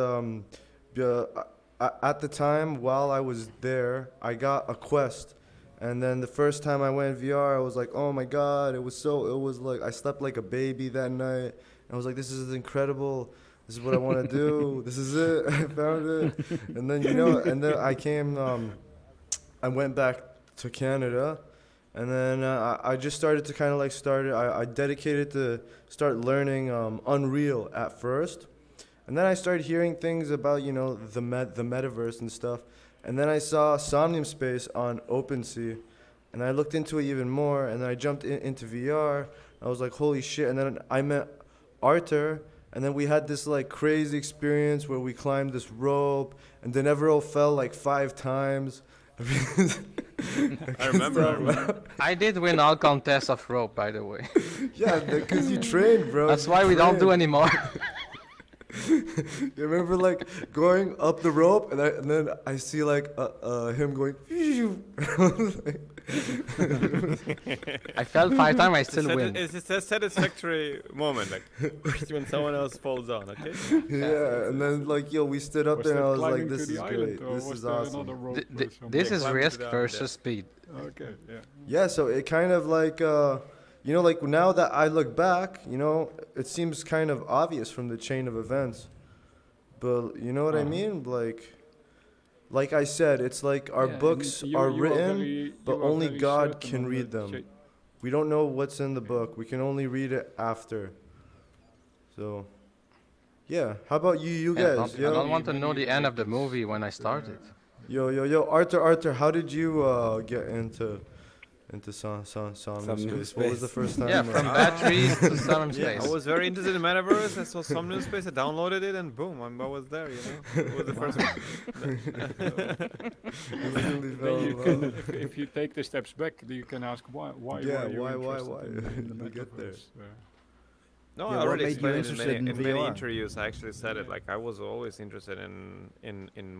at the time while I was there, I got a Quest. And then the first time I went VR, I was like, oh my God, it was like, I slept like a baby that night. And I was like, this is incredible. This is what I want to do. This is it. I found it. And then, I came, I went back to Canada. And then I just started to kind of like I dedicated to start learning Unreal at first. And then I started hearing things about, the metaverse and stuff. And then I saw Somnium Space on OpenSea, and I looked into it even more, and then I jumped into VR. I was like, holy shit. And then I met Arthur, and then we had this like crazy experience where we climbed this rope, and then Evero fell like 5 times. I remember. I did win all contests of rope, by the way. Yeah, because you trained, bro. That's you why we don't do trained. anymore. You remember like going up the rope, and then I see like him going. I fell 5 times, I still It's win. it's a satisfactory moment, like when someone else falls down. Okay. Yeah, and then like yo, we stood up Was there, and that I was like, climbing this to is the island, great. or This was is there awesome. another rope or something? This is climbing to risk the island, versus yeah. speed. Okay, yeah. Yeah, so it kind of like, you know, like now that I look back, you know, it seems kind of obvious from the chain of events. But you know what I Uh-huh. mean? Like I said, it's like our Yeah, and books you- are you written, very- but you are only very God certain can on read the them. cha- We don't know what's in the book. We can only read it after. So, yeah. How about you Yeah, guys? I don't Yo, want to know the end of the movie when I started. yo, Arthur, how did you get into Somnium Somnium Space? What was the Space. first time? Yeah, from batteries to Somnium Yeah, Space. I was very interested in metaverse. I saw Somnium Space. I downloaded it, and boom, I was there. You know, it was the first one. Then you can, if you take the steps back, you can ask why Yeah, were you why, interested in the to get there? metaverse? No, Yeah, I what already made you explained it interested in in many VR? interviews. I actually said it. Like I was always interested in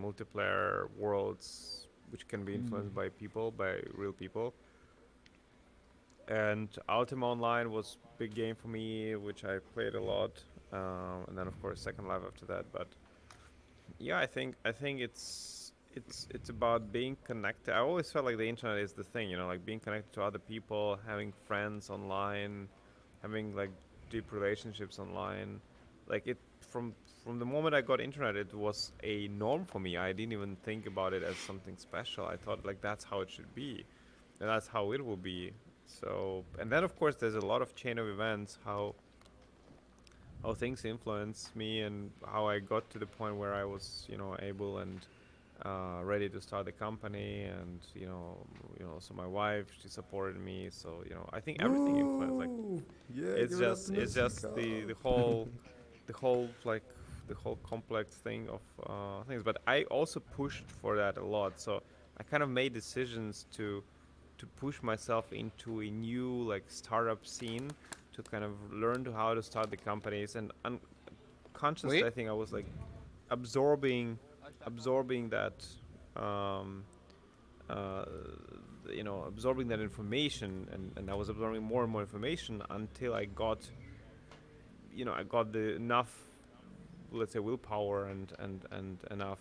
multiplayer worlds, which can be influenced by people, by real people. And Ultima Online was big game for me, which I played a lot. And then of course Second Life after that. But yeah, I think it's about being connected. I always felt like the internet is the thing, you know, like being connected to other people, having friends online, having like deep relationships online. Like it from the moment I got internet, it was a norm for me. I didn't even think about it as something special. I thought like that's how it should be, and that's how it will be. So, and then of course there's a lot of chain of events, how things influence me and how I got to the point where I was, you know, able and ready to start the company, and so my wife, she supported me. So I think everything influenced. Like Yeah, it's give it up just to it's just Mexico. the whole like the whole complex thing of things. But I also pushed for that a lot. So I kind of made decisions to push myself into a new like startup scene, to kind of learn to how to start the companies, and unconsciously Wait. I think I was like absorbing that um, uh, absorbing that information, and I was absorbing more and more information until I got the enough, let's say, willpower and enough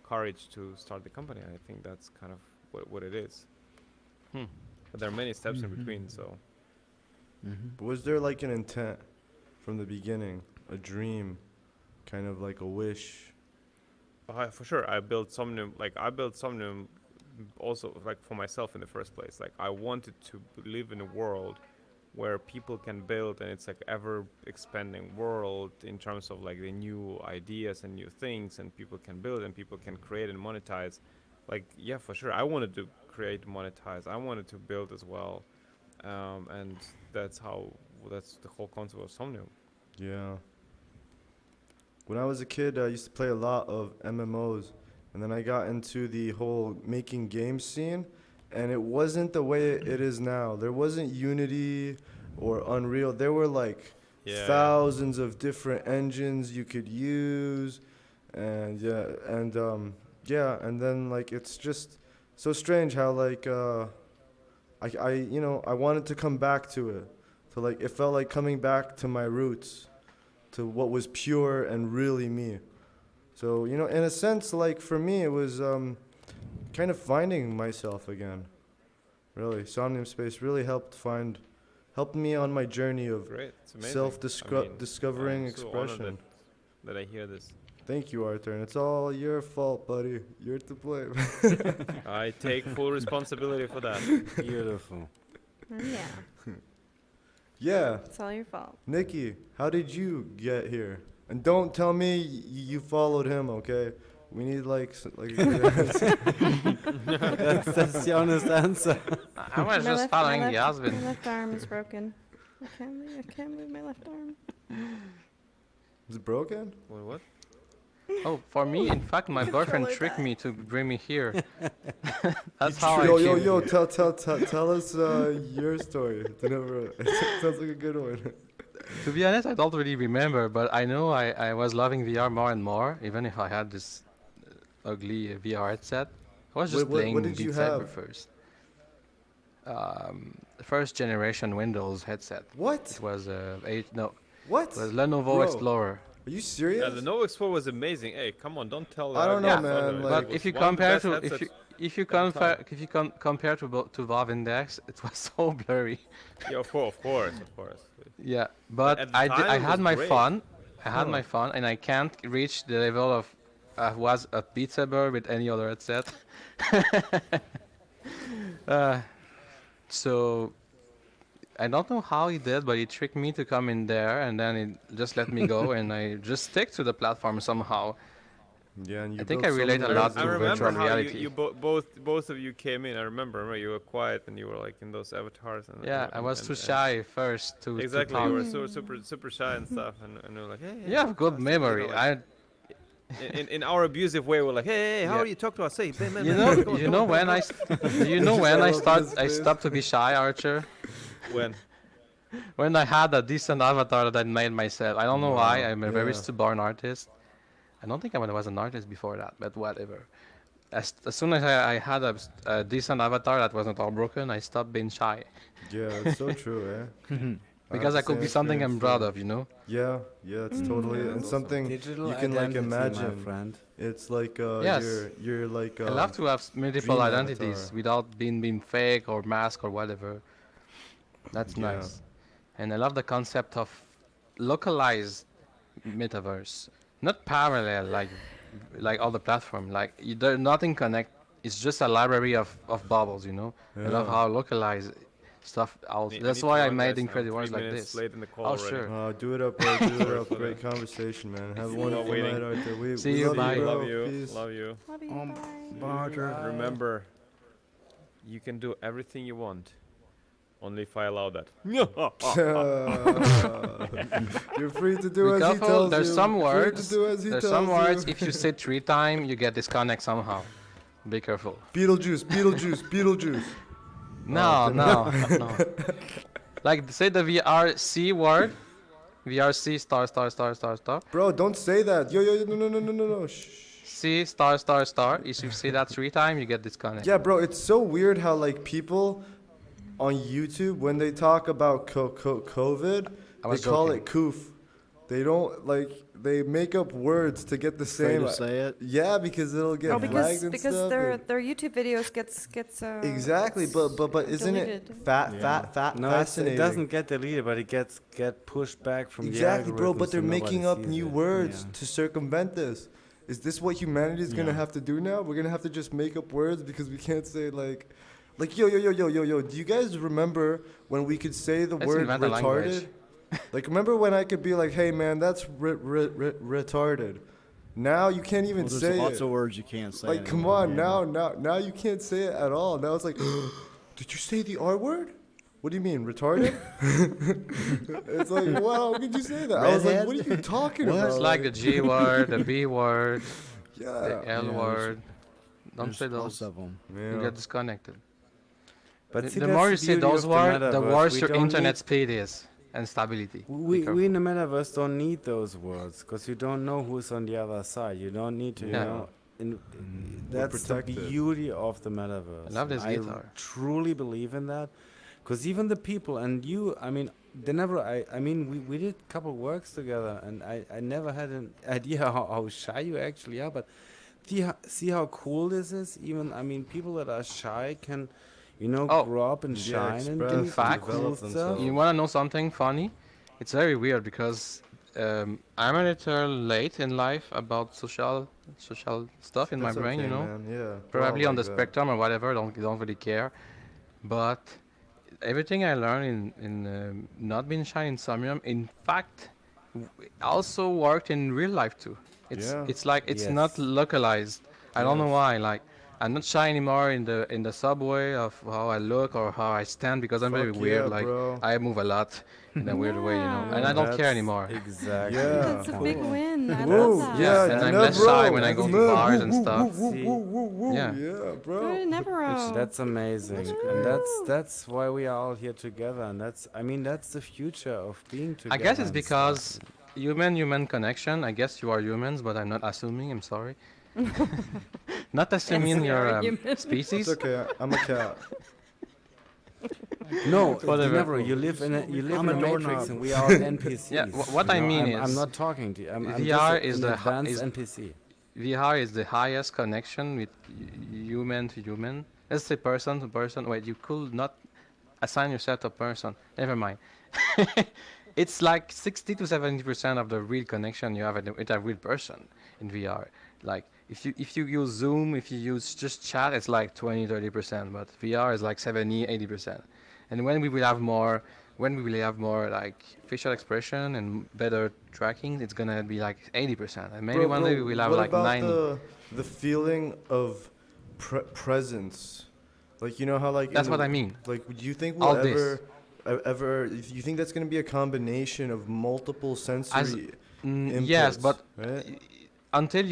courage to start the company. I think that's kind of what it is. Hmm. But there are many steps in between, so But was there like an intent from the beginning, a dream, kind of like a wish? for sure I built Somnium. Like I built Somnium also like for myself in the first place. Like I wanted to live in a world where people can build, and it's like ever expanding world in terms of like the new ideas and new things, and people can build and people can create and monetize. Like yeah, for sure I wanted to create, monetize, I wanted to build as well. And that's the whole concept of Somnium. Yeah. When I was a kid, I used to play a lot of MMOs, and then I got into the whole making games scene, and it wasn't the way it is now. There wasn't Unity or Unreal. There were like thousands of different engines you could use, and and then like it's just so strange how like I wanted to come back to it, to like it felt like coming back to my roots, to what was pure and really me. So in a sense, like for me, it was kind of finding myself again. Really, Somnium Space really helped me on my journey of Great, it's amazing. self-discovering I'm so honored expression. that I hear this. Thank you, Arthur, and it's all your fault, buddy. You're to blame. I take full responsibility for that. Beautiful. Yeah, Yeah, it's all your fault. Nikki, how did you get here? And don't tell me you followed him, okay? We need like a good answer. That's the honest answer. I was just following the husband. My left arm is broken. I can't move my left arm. Is it broken? What? Oh, for me, in fact, my boyfriend Controller tricked died. me to bring me here. That's how I Yo, came. tell us your story. It never, sounds like a good one. To be honest, I don't really remember, but I know I was loving VR more and more, even if I had this ugly VR headset. I was just What playing did you Beat Saber have? first. First generation Windows headset. What? It was it What? was Lenovo Bro. Explorer. Are you Yeah, serious? the Nova Explorer was amazing. Hey, come on, don't tell. I don't know, Yeah, man, like- But it if you was one of the compare best to headsets. if you at the time. compare to Valve Index, it was so blurry. Yeah, of course. Yeah, but at the I time, it had was my great. fun. I had Huh. my fun, and I can't reach the level of was a Beat Saber with any other headset. uh, so I don't know how he did, but he tricked me to come in there, and then he just let me go, and I just stick to the platform somehow. Yeah, and you I think built I relate so a many lot things to I over remember virtual there. how reality. you both of you came in. I remember you were quiet and you were like in those avatars. And, Yeah, I was too and- shy first to Exactly, talk. you were so super shy and stuff, and we were like, hey. You have good memory. In our abusive way, we're like, hey, how Yeah. are you? Talk to us. Hey, man, You man, know, come on, you come know on. when do you know when Just all up in his I face. stopped to be shy, Archer? When? When I had a decent avatar that I made myself. I don't know why. Wow, I'm a very yeah. stubborn artist. I don't think I was an artist before that, but whatever. As soon as I had a decent avatar that wasn't all broken, I stopped being shy Yeah, it's so true, eh? because I could be something I'm proud of, you know. Yeah, it's totally Yeah, and it's something Digital you can like identity, my imagine. friend. It's like Yes. you're like I love to have multiple dream identities avatar. without being fake or mask or whatever. That's Yeah. nice. And I love the concept of localized metaverse, not parallel like other platform. Like there nothing connect. It's just a library of bubbles, you know. I love Yeah. how localized stuff. That's why I made Incredible Wars like this. Late in the call Oh already. sure. Do it up, bro. Do it Sorry up. for Great that. conversation, man. Have a See you wonderful waiting. night out there. We See you, love bye. you, bro. Love you. Peace. Love you. Love you. Bye. Barter. Remember, you can do everything you want, only if I allow that. You're free to do Be as he careful. tells There's you. some Free words. to do as he There's tells some words. you. If you say 3 times, you get disconnect somehow. Be careful. Beetlejuice, Beetlejuice, Beetlejuice. No, then- no. Like say the VRC word. VRC star star star star star. Bro, don't say that. Yo, no. Shh. C star star star. If you say that 3 times, you get disconnected. Yeah, bro, it's so weird how like people on YouTube when they talk about COVID, I they was call joking. it coof. They don't like they make up words to get the Afraid same. to say it. Yeah, because it'll get Oh, flagged and because stuff. their YouTube videos gets Exactly, but isn't it deleted. fat No, it fascinating? doesn't get deleted, but it get pushed back from Exactly, the bro. algorithm, But they're so nobody making up sees new it. words Yeah. to circumvent this. Is this what humanity is gonna Yeah. have to do now? We're gonna have to just make up words because we can't say like yo. Do you guys remember when we could say the Let's word invent a language. retarded? Like, remember when I could be like, "Hey, man, that's retarded." Now you can't even Well, there's say lots it. of words you can't say. Like, come anymore, on, yeah. now you can't say it at all. Now it's like, did you say the R word? What do you mean, retarded? It's like, wow, how could you say that? I was like, what are you talking about? It's like the G word, the B word, yeah. the L there's- word. Don't There's say lots those. of them. You get disconnected. But The see, the that's more the you say beauty those of the words, the metaverse. worse We your don't internet need- speed is and stability. Be We careful. in the metaverse don't need those words because you don't know who's on the other side. You don't need to, Yeah. you know. That's the protected. beauty of the metaverse. I love this I guitar. truly believe in that, because even the people and you, I mean, they never. I mean, we did a couple works together, and I never had an idea how shy you actually are. But see how cool this is. Even I mean, people that are shy can, you know, Oh. grow up and Yeah, shine and express do In fact, cool develop stuff. themselves. You want to know something funny? It's very weird because I'm a little late in life about social stuff in That's my brain, okay, you know. man. Yeah. we're all Probably on like the that. spectrum or whatever. Don't really care. But everything I learned in not being shy in Somnium, in fact, also worked in real life too. It's Yeah. it's like it's Yes. not localized. I don't know Yes. why. Like I'm not shy anymore in the subway of how I look or how I stand because I'm very Fuck weird. yeah, Like bro. I move a lot in a weird way, you know, and I don't care That's anymore. exactly Yeah. the That's a big point. win. I Woo, love that. yeah, And I'm Never, less shy bro. when I go to Never. bars and stuff. See, Yeah. Yeah, bro. Good, Nevero. that's amazing, and that's why we are all here together, and that's the future of being together. I guess it's and because stuff. human connection. I guess you are humans, but I'm not assuming. I'm sorry. Not assuming we you're are human. It's species. okay. I'm a cat. No, Whatever. never. You live in I'm a a matrix, doorknob. and we are NPCs. Yeah, what I mean I'm is not talking to you. I'm VR just is an the advanced is NPC. VR is the highest connection with human to human. Let's say person to person. Wait, you could not assign yourself to a person. Never mind. It's like 60 to 70% of the real connection you have with a real person in VR. Like if you use Zoom, if you use just chat, it's like 20-30%, but VR is like 70-80%. And when we will have more like facial expression and better tracking, it's gonna be like 80%. And maybe one day we will have what like about 90. the feeling of presence? Like you know how like That's what I mean. Like, do you think All we'll this. ever? You think that's gonna be a combination of multiple sensory Yes, inputs, but right? until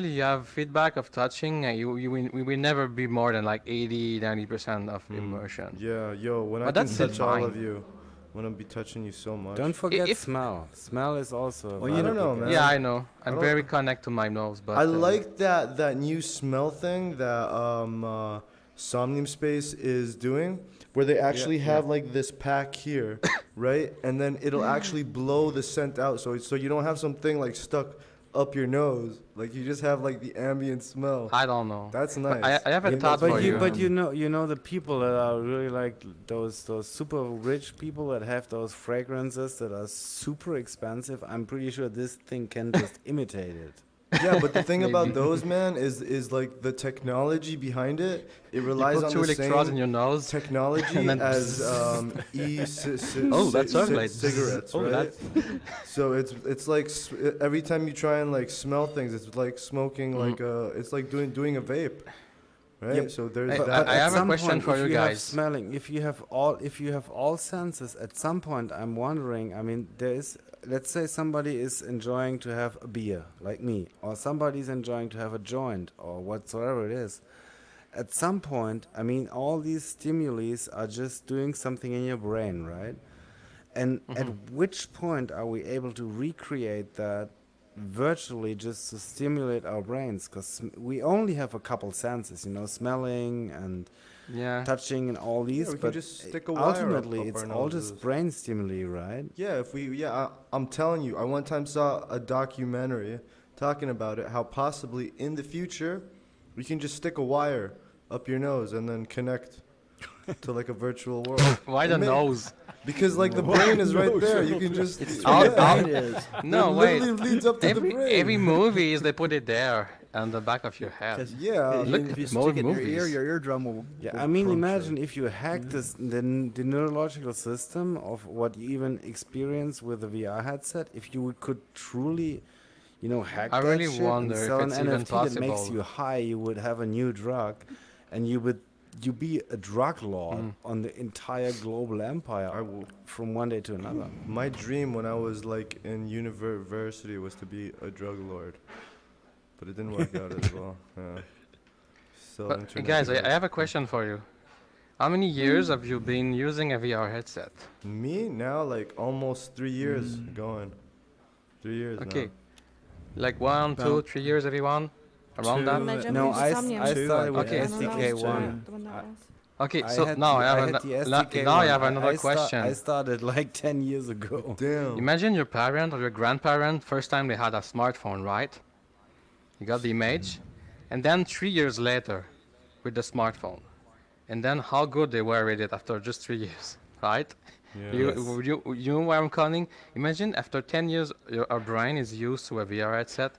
you have feedback of touching, we will never be more than like 80-90% of immersion. Yeah, yo, when I But can that's touch all fine. of you, when I'll be touching you so much. Don't forget if- smell. Smell is also. a Well, you very don't know, big man. Yeah, I know. I'm don't- very connected to my nose, but I like that new smell thing that Somnium Space is doing, where they actually have like this pack here, right? And then it'll actually blow the scent out, so you don't have something like stuck up your nose. Like you just have like the ambient smell. I don't know. That's But nice. I have a Yeah, thought but for you, you. but you know the people that are really like those super rich people that have those fragrances that are super expensive. I'm pretty sure this thing can just imitate it. Yeah, but the thing about Maybe. those, man, is like the technology behind it. It You relies put on two the electrodes in same your nose. technology and then as Oh, that's chocolate. cigarettes, Oh, right? that's So it's like every time you try and like smell things, it's like smoking like it's like doing a vape, right? Yep. So there's Hey, that. I have a some question point, for if you have guys. smelling, if you have all senses, at some point, I'm wondering. I mean, there is. Let's say somebody is enjoying to have a beer, like me, or somebody's enjoying to have a joint, or whatsoever it is. At some point, I mean, all these stimuli are just doing something in your brain, right? And at which point are we able to recreate that virtually just to stimulate our brains? Because we only have a couple senses, you know, smelling and yeah. touching and all these, we can but just stick a wire up ultimately it's our all noses. just brain stimuli, right? Yeah, I'm telling you, I one time saw a documentary talking about it, how possibly in the future we can just stick a wire up your nose and then connect to like a virtual world. Why the It may- nose? Because like the brain is right there. You can just all- yeah. It is. No, It wait. literally leads up to the brain. Every movie is they put it there on the back of your head. 'Cause Yeah, Look, if you more stick it in your ear, movies. your eardrum will. Yeah, will I mean, puncture. imagine if you hack the neurological system of what you even experience with the VR headset. If you could truly, you know, hack I that really shit wonder and if sell an it's even NFT that makes possible. you high, you would have a new drug, and you be a drug lord on the entire global empire I will. from one day to another. My dream when I was like in university was to be a drug lord, but it didn't work out as well. Yeah. So But internet guys, I drugs. have a question for you. How many years have you been using a VR headset? Me now like almost 3 years going. 3 years Okay. now. Like 1, 2, About 3 years, everyone? Around two. that? When I jumped No, into I Somnium. started with Okay. I don't know SDK which one. the one that was. Okay, I so had now the- I have had the SDK now I one. have another question. I started like 10 years ago. Damn. Imagine your parent or your grandparent, first time they had a smartphone, right? You got the image, and then 3 years later, with the smartphone, and then how good they were with it after just 3 years, right? You know where I'm calling? Imagine after 10 years, our brain is used to a VR headset,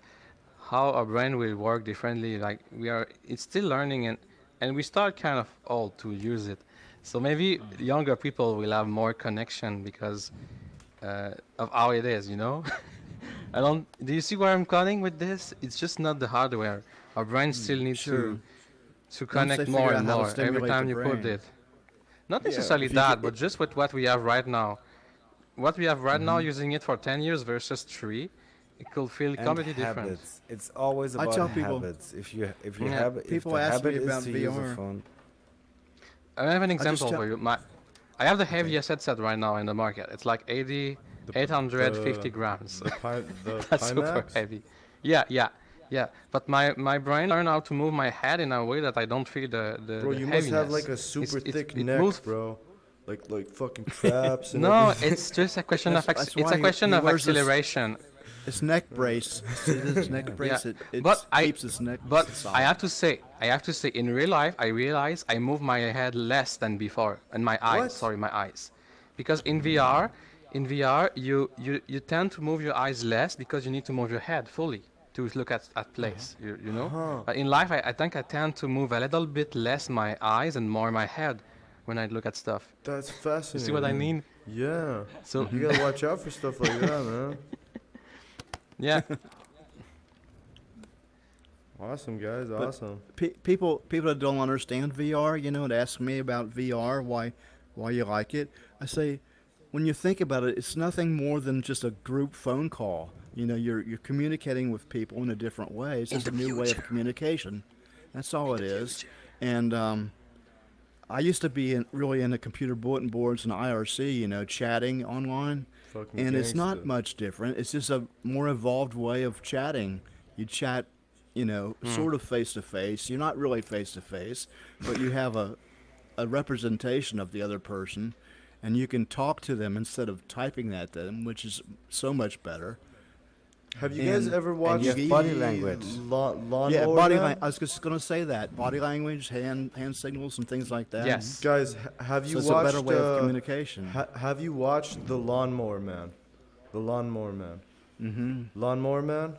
how our brain will work differently. Like it's still learning, and we start kind of old to use it. So maybe younger people will have more connection because of how it is, you know? Do you see where I'm calling with this? It's just not the hardware. Our brain still needs sure. to Once connect they figure more out and how to more every stimulate time the you put brain. it. Not Yeah, necessarily if you that, get- but just with what we have right now. What we have right now, Mhm. using it for 10 years versus 3, it could feel and completely different. habits. It's always I about tell people- habits. If you Yeah. have if People the ask habit me is about to use a VR. phone. I have an I just example tell- for you. I have the heaviest headset right now in the market. It's like 850 grams. The That's super Pimax? heavy. Yeah. But my brain learned how to move my head in a way that I don't feel the Bro, the you must heaviness. have like a super thick it neck, moves. bro. Like fucking traps and No, everything. it's just a question of That's it's why a he- question he of wears this- acceleration. His neck brace. See this neck brace? It But keeps his neck But solid. I have to say, in real life, I realize I move my head less than before, and my eyes. What? Sorry, my eyes, because in VR, you tend to move your eyes less because you need to move your head fully to look at place. You know. Huh. But in life, I think I tend to move a little bit less my eyes and more my head when I look at stuff. That's You fascinating. see what I mean? Yeah. So You gotta watch out for stuff like that, man. yeah, Awesome, guys. But- Awesome. People that don't understand VR, and ask me about VR, why you like it. I say, when you think about it, it's nothing more than just a group phone call. You're communicating with people in a different way. It's just a new way of communication. That's all it is. And I used to be really into computer bulletin boards and IRC, chatting online. Fucking And it's not gangsta. much different. It's just a more evolved way of chatting. You chat, sort of face to face. You're not really face to face, but you have a representation of the other person, and you can talk to them instead of typing at them, which is so much better. Have you guys And- ever watched you have the body language. Lawnmower Yeah, body Man? language. I was just gonna say that body language, hand signals, and things like that. yes. Guys, have So you it's watched? a better way of communication. Have you watched the Lawnmower Man? The Lawnmower Man. Lawnmower Man.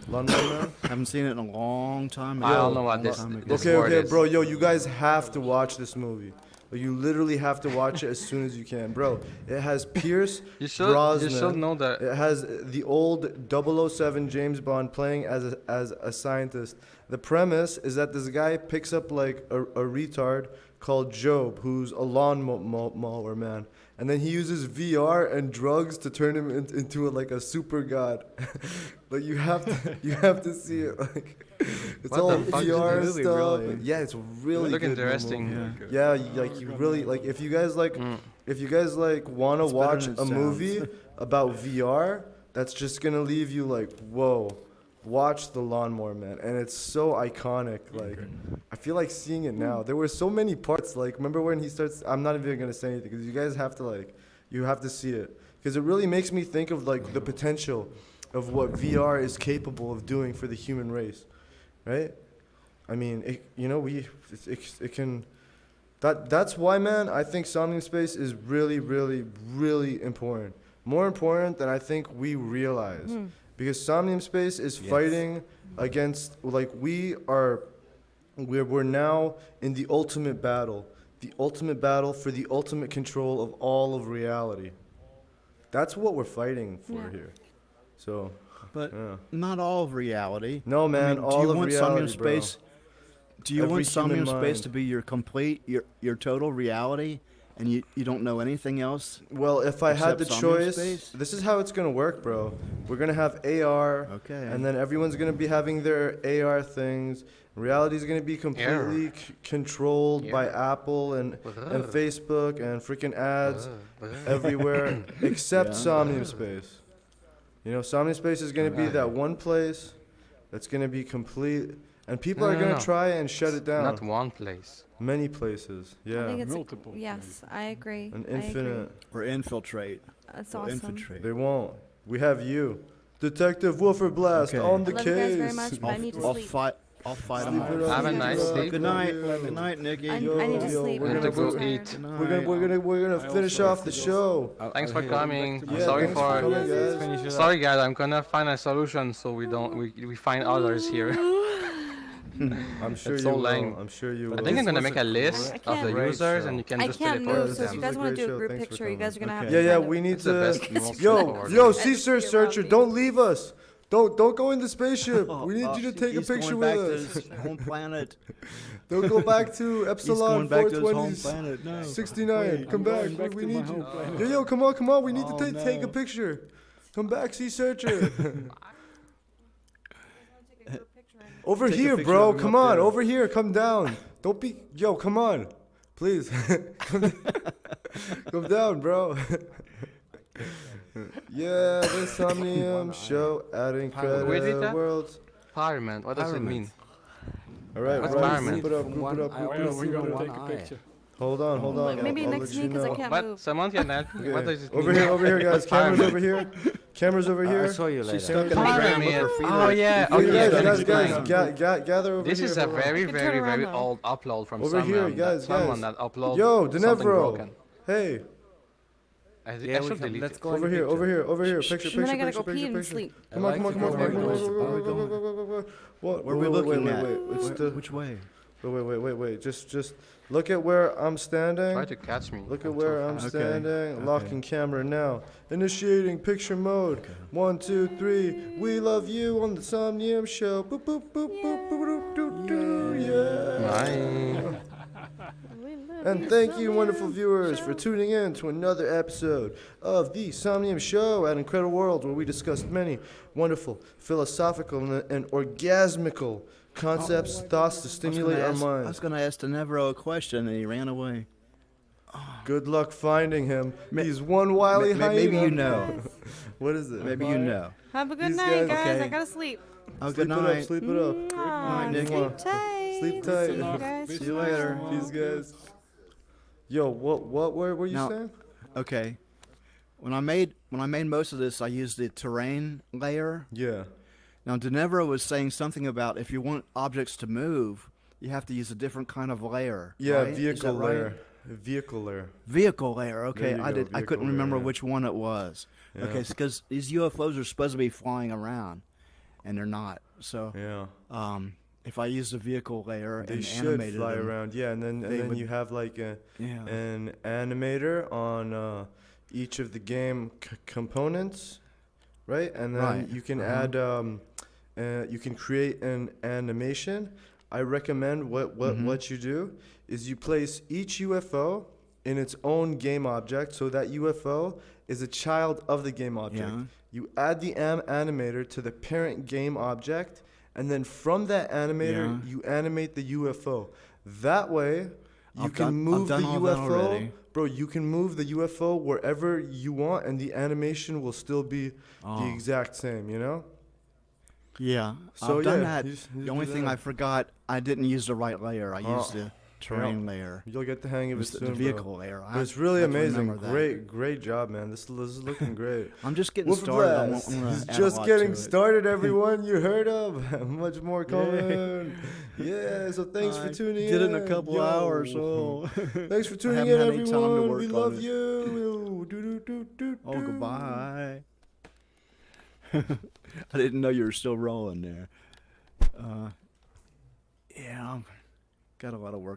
Lawnmower Man. Haven't seen it in a long time. I don't know what Long this- time ago. this- Okay, word okay, is. bro. Yo, you guys have to watch this movie. Like, you literally have to watch it as soon as you can, bro. It has Pierce You should Brosnan. know that. It has the old 007 James Bond playing as a scientist. The premise is that this guy picks up like a retard called Job, who's a lawnmower man, and then he uses VR and drugs to turn him into like a super god. Like you have to see it. Like it's What all the fuck is VR this movie, stuff. really? and yeah, it's really Look good, interesting. Momo. Yeah, like you really like if you guys like want to It's better watch than it a sounds. movie about VR that's just gonna leave you like, whoa, watch The Lawnmower Man, and it's so iconic. Like, I feel like seeing it now. There were so many parts. Like, remember when he starts? I'm not even gonna say anything because you guys have to you have to see it because it really makes me think of like the potential of what VR is capable of doing for the human race, right? I mean, it can. That's why, man, I think Somnium Space is really, really, really important. More important than I think we realize. Because Somnium Space is Yes. fighting against, like, we're now in the ultimate battle. The ultimate battle for the ultimate control of all of reality. That's what we're fighting for Yeah. here. So, But yeah. not all of reality. No, man, all do you of want reality, Somnium bro. Space? Do you Every want Somnium human Space mind. to be your complete, your total reality, and you don't know anything else? Well, if I had Except the Somnium choice, Space? this is how it's gonna work, bro. We're gonna have AR, Okay. and then everyone's gonna be having their AR things. Reality's gonna be completely controlled by Apple and Facebook and freaking ads everywhere except Yeah. Somnium Space. Somnium Space is gonna be that one place that's gonna be complete, and people are gonna No. try and shut it down. Not one place. Many places, I yeah, think it's Multiple yes, I agree. an I agree. infinite. Or infiltrate. That's Or awesome. infiltrate. They won't. We have you, Detective Wolfer Blast, Okay. on the Love case. you guys very much, but I need to I'll sleep. fight. I'll fight Sleep them it all. up, Have a sleep nice it up. sleep. Good night. Yo. Good night, Nikki. I Yo, need to yo, sleep. we're I'm gonna so go tired. eat. Good We're night. gonna finish also off have the to go. show. Thanks for coming. Yeah, Sorry thanks for for coming, guys. sorry guys. I'm gonna find a solution so we find others here. I'm sure It's you so will. lame. I'm sure you I will. think I'm This gonna was make a a list I of can't- the Great users show. and you can I just can't teleport move, to so if them. you This guys was a want to great do a show. group Thanks for picture, you coming. guys are gonna have Yeah, to yeah, kind of- we need It's the to. best, most Yo, straightforward yo, way. Caesar You're Searcher, welcome. don't leave us. Don't go in the spaceship. Oh, We need you to take a he's picture going with back us. to his home planet. Don't go back to He's Epsilon going back to his home 420 planet. No. 69. Come I'm back. going back We to my need home you. planet. Yo, come on. We need Oh, to take a no. picture. Come back, Sea Searcher. Over Take a here, picture bro. of him Come up on. there. Over here. Come down. Don't be. Yo, come on. Please. Come down, bro. Yeah, the Somnium show at Where did Incredible that? Worlds. Parliament. What does it mean? All right, What's right. Parliament? Group it up, From group one it up, eye group up it Where up, are we group gonna it up. take one a eye. picture? Hold on. Maybe I'll next to let me because I know. can't What? move. Samantha, what does it mean? Over here, guys. Cameras Parliament. over here. Cameras over here. I'll show you later. She's stuck in the Parliament. ground with her feet Oh up. yeah. Hey, Okay, guys, I can guys, explain. gather over This here. is a hold on. very, I can turn very, around, very though. old upload from Over here, someone, guys, someone guys. that uploaded Yo, something Denevro. broken. Hey, I Yeah, should delete let's it. go in over the here, picture. over here. Picture, And then I picture, gotta go pee and picture. sleep. Come on, I come on, like come to on, go come on, like come this. on, come on. What? Where are we looking at? It's the. Which way? Wait. Just look at where I'm standing. Try to catch me. Look I'm at where too I'm fast. Okay. standing. Okay. Locking camera now. Initiating picture mode. 1, 2, 3. We love you on the Somnium show. Boop boop boop boop boop boop doo doo. Yeah. Bye. And thank you, wonderful viewers, for tuning in to another episode of the Somnium Show at Incredible World, where we discuss many wonderful philosophical and orgasmical concepts, thoughts to stimulate our I was minds. going to ask Denevro a question, and he ran away. Good luck finding him. He's one wily hyena. Maybe you know. What is it? Maybe you know. Have a good These night, guys- guys. Okay. I gotta sleep. Oh, Sleep good it up, night. sleep it up. Mwah. Nick. Sleep tight. Sleep tight. See you guys See you later. tomorrow. These guys. Yo, what were you Now- saying? Okay. When I made most of this, I used the terrain layer. Yeah. Now, Denevro was saying something about if you want objects to move, you have to use a different kind of layer. Yeah, right? Is vehicle that right? layer. Vehicle layer. Vehicle layer. Okay, There you I go, couldn't vehicle remember layer. which one it was. Yeah. Okay, because these UFOs are supposed to be flying around, and they're not. So, Yeah. if I use the vehicle layer They and should animated fly them, around. Yeah, and they then would- you have like yeah, an animator on each of the game components, right? And then Right, you can uh-huh. add, you can create an animation. I recommend Mhm. what you do is you place each UFO in its own game object, so that UFO is a child of the game object. yeah. You add the animator to the parent game object, and then from that animator, Yeah. you animate the UFO. That way, you I've can done- move I've done the all that UFO. already. Bro, you can move the UFO wherever you want, and the animation will still be the Oh, exact same, you know? yeah. So I've done yeah, that. you just The only do thing that. I forgot, I didn't use the right layer. I Oh, used the terrain layer. You'll get the hang of it It was soon, the bro. vehicle layer. But it's really have to amazing. remember that. Great job, man. This is looking great. I'm just getting Whoop started. blast. I'm gonna He's add a just lot getting to it. started, everyone. You heard of. Much more coming. Yeah, so thanks for I tuning did in. it in a couple Yo. hours. So. Thanks for tuning haven't in, had any time to everyone. work We on love it. you. Oh, goodbye. I didn't know you were still rolling there. Yeah, got a lot of work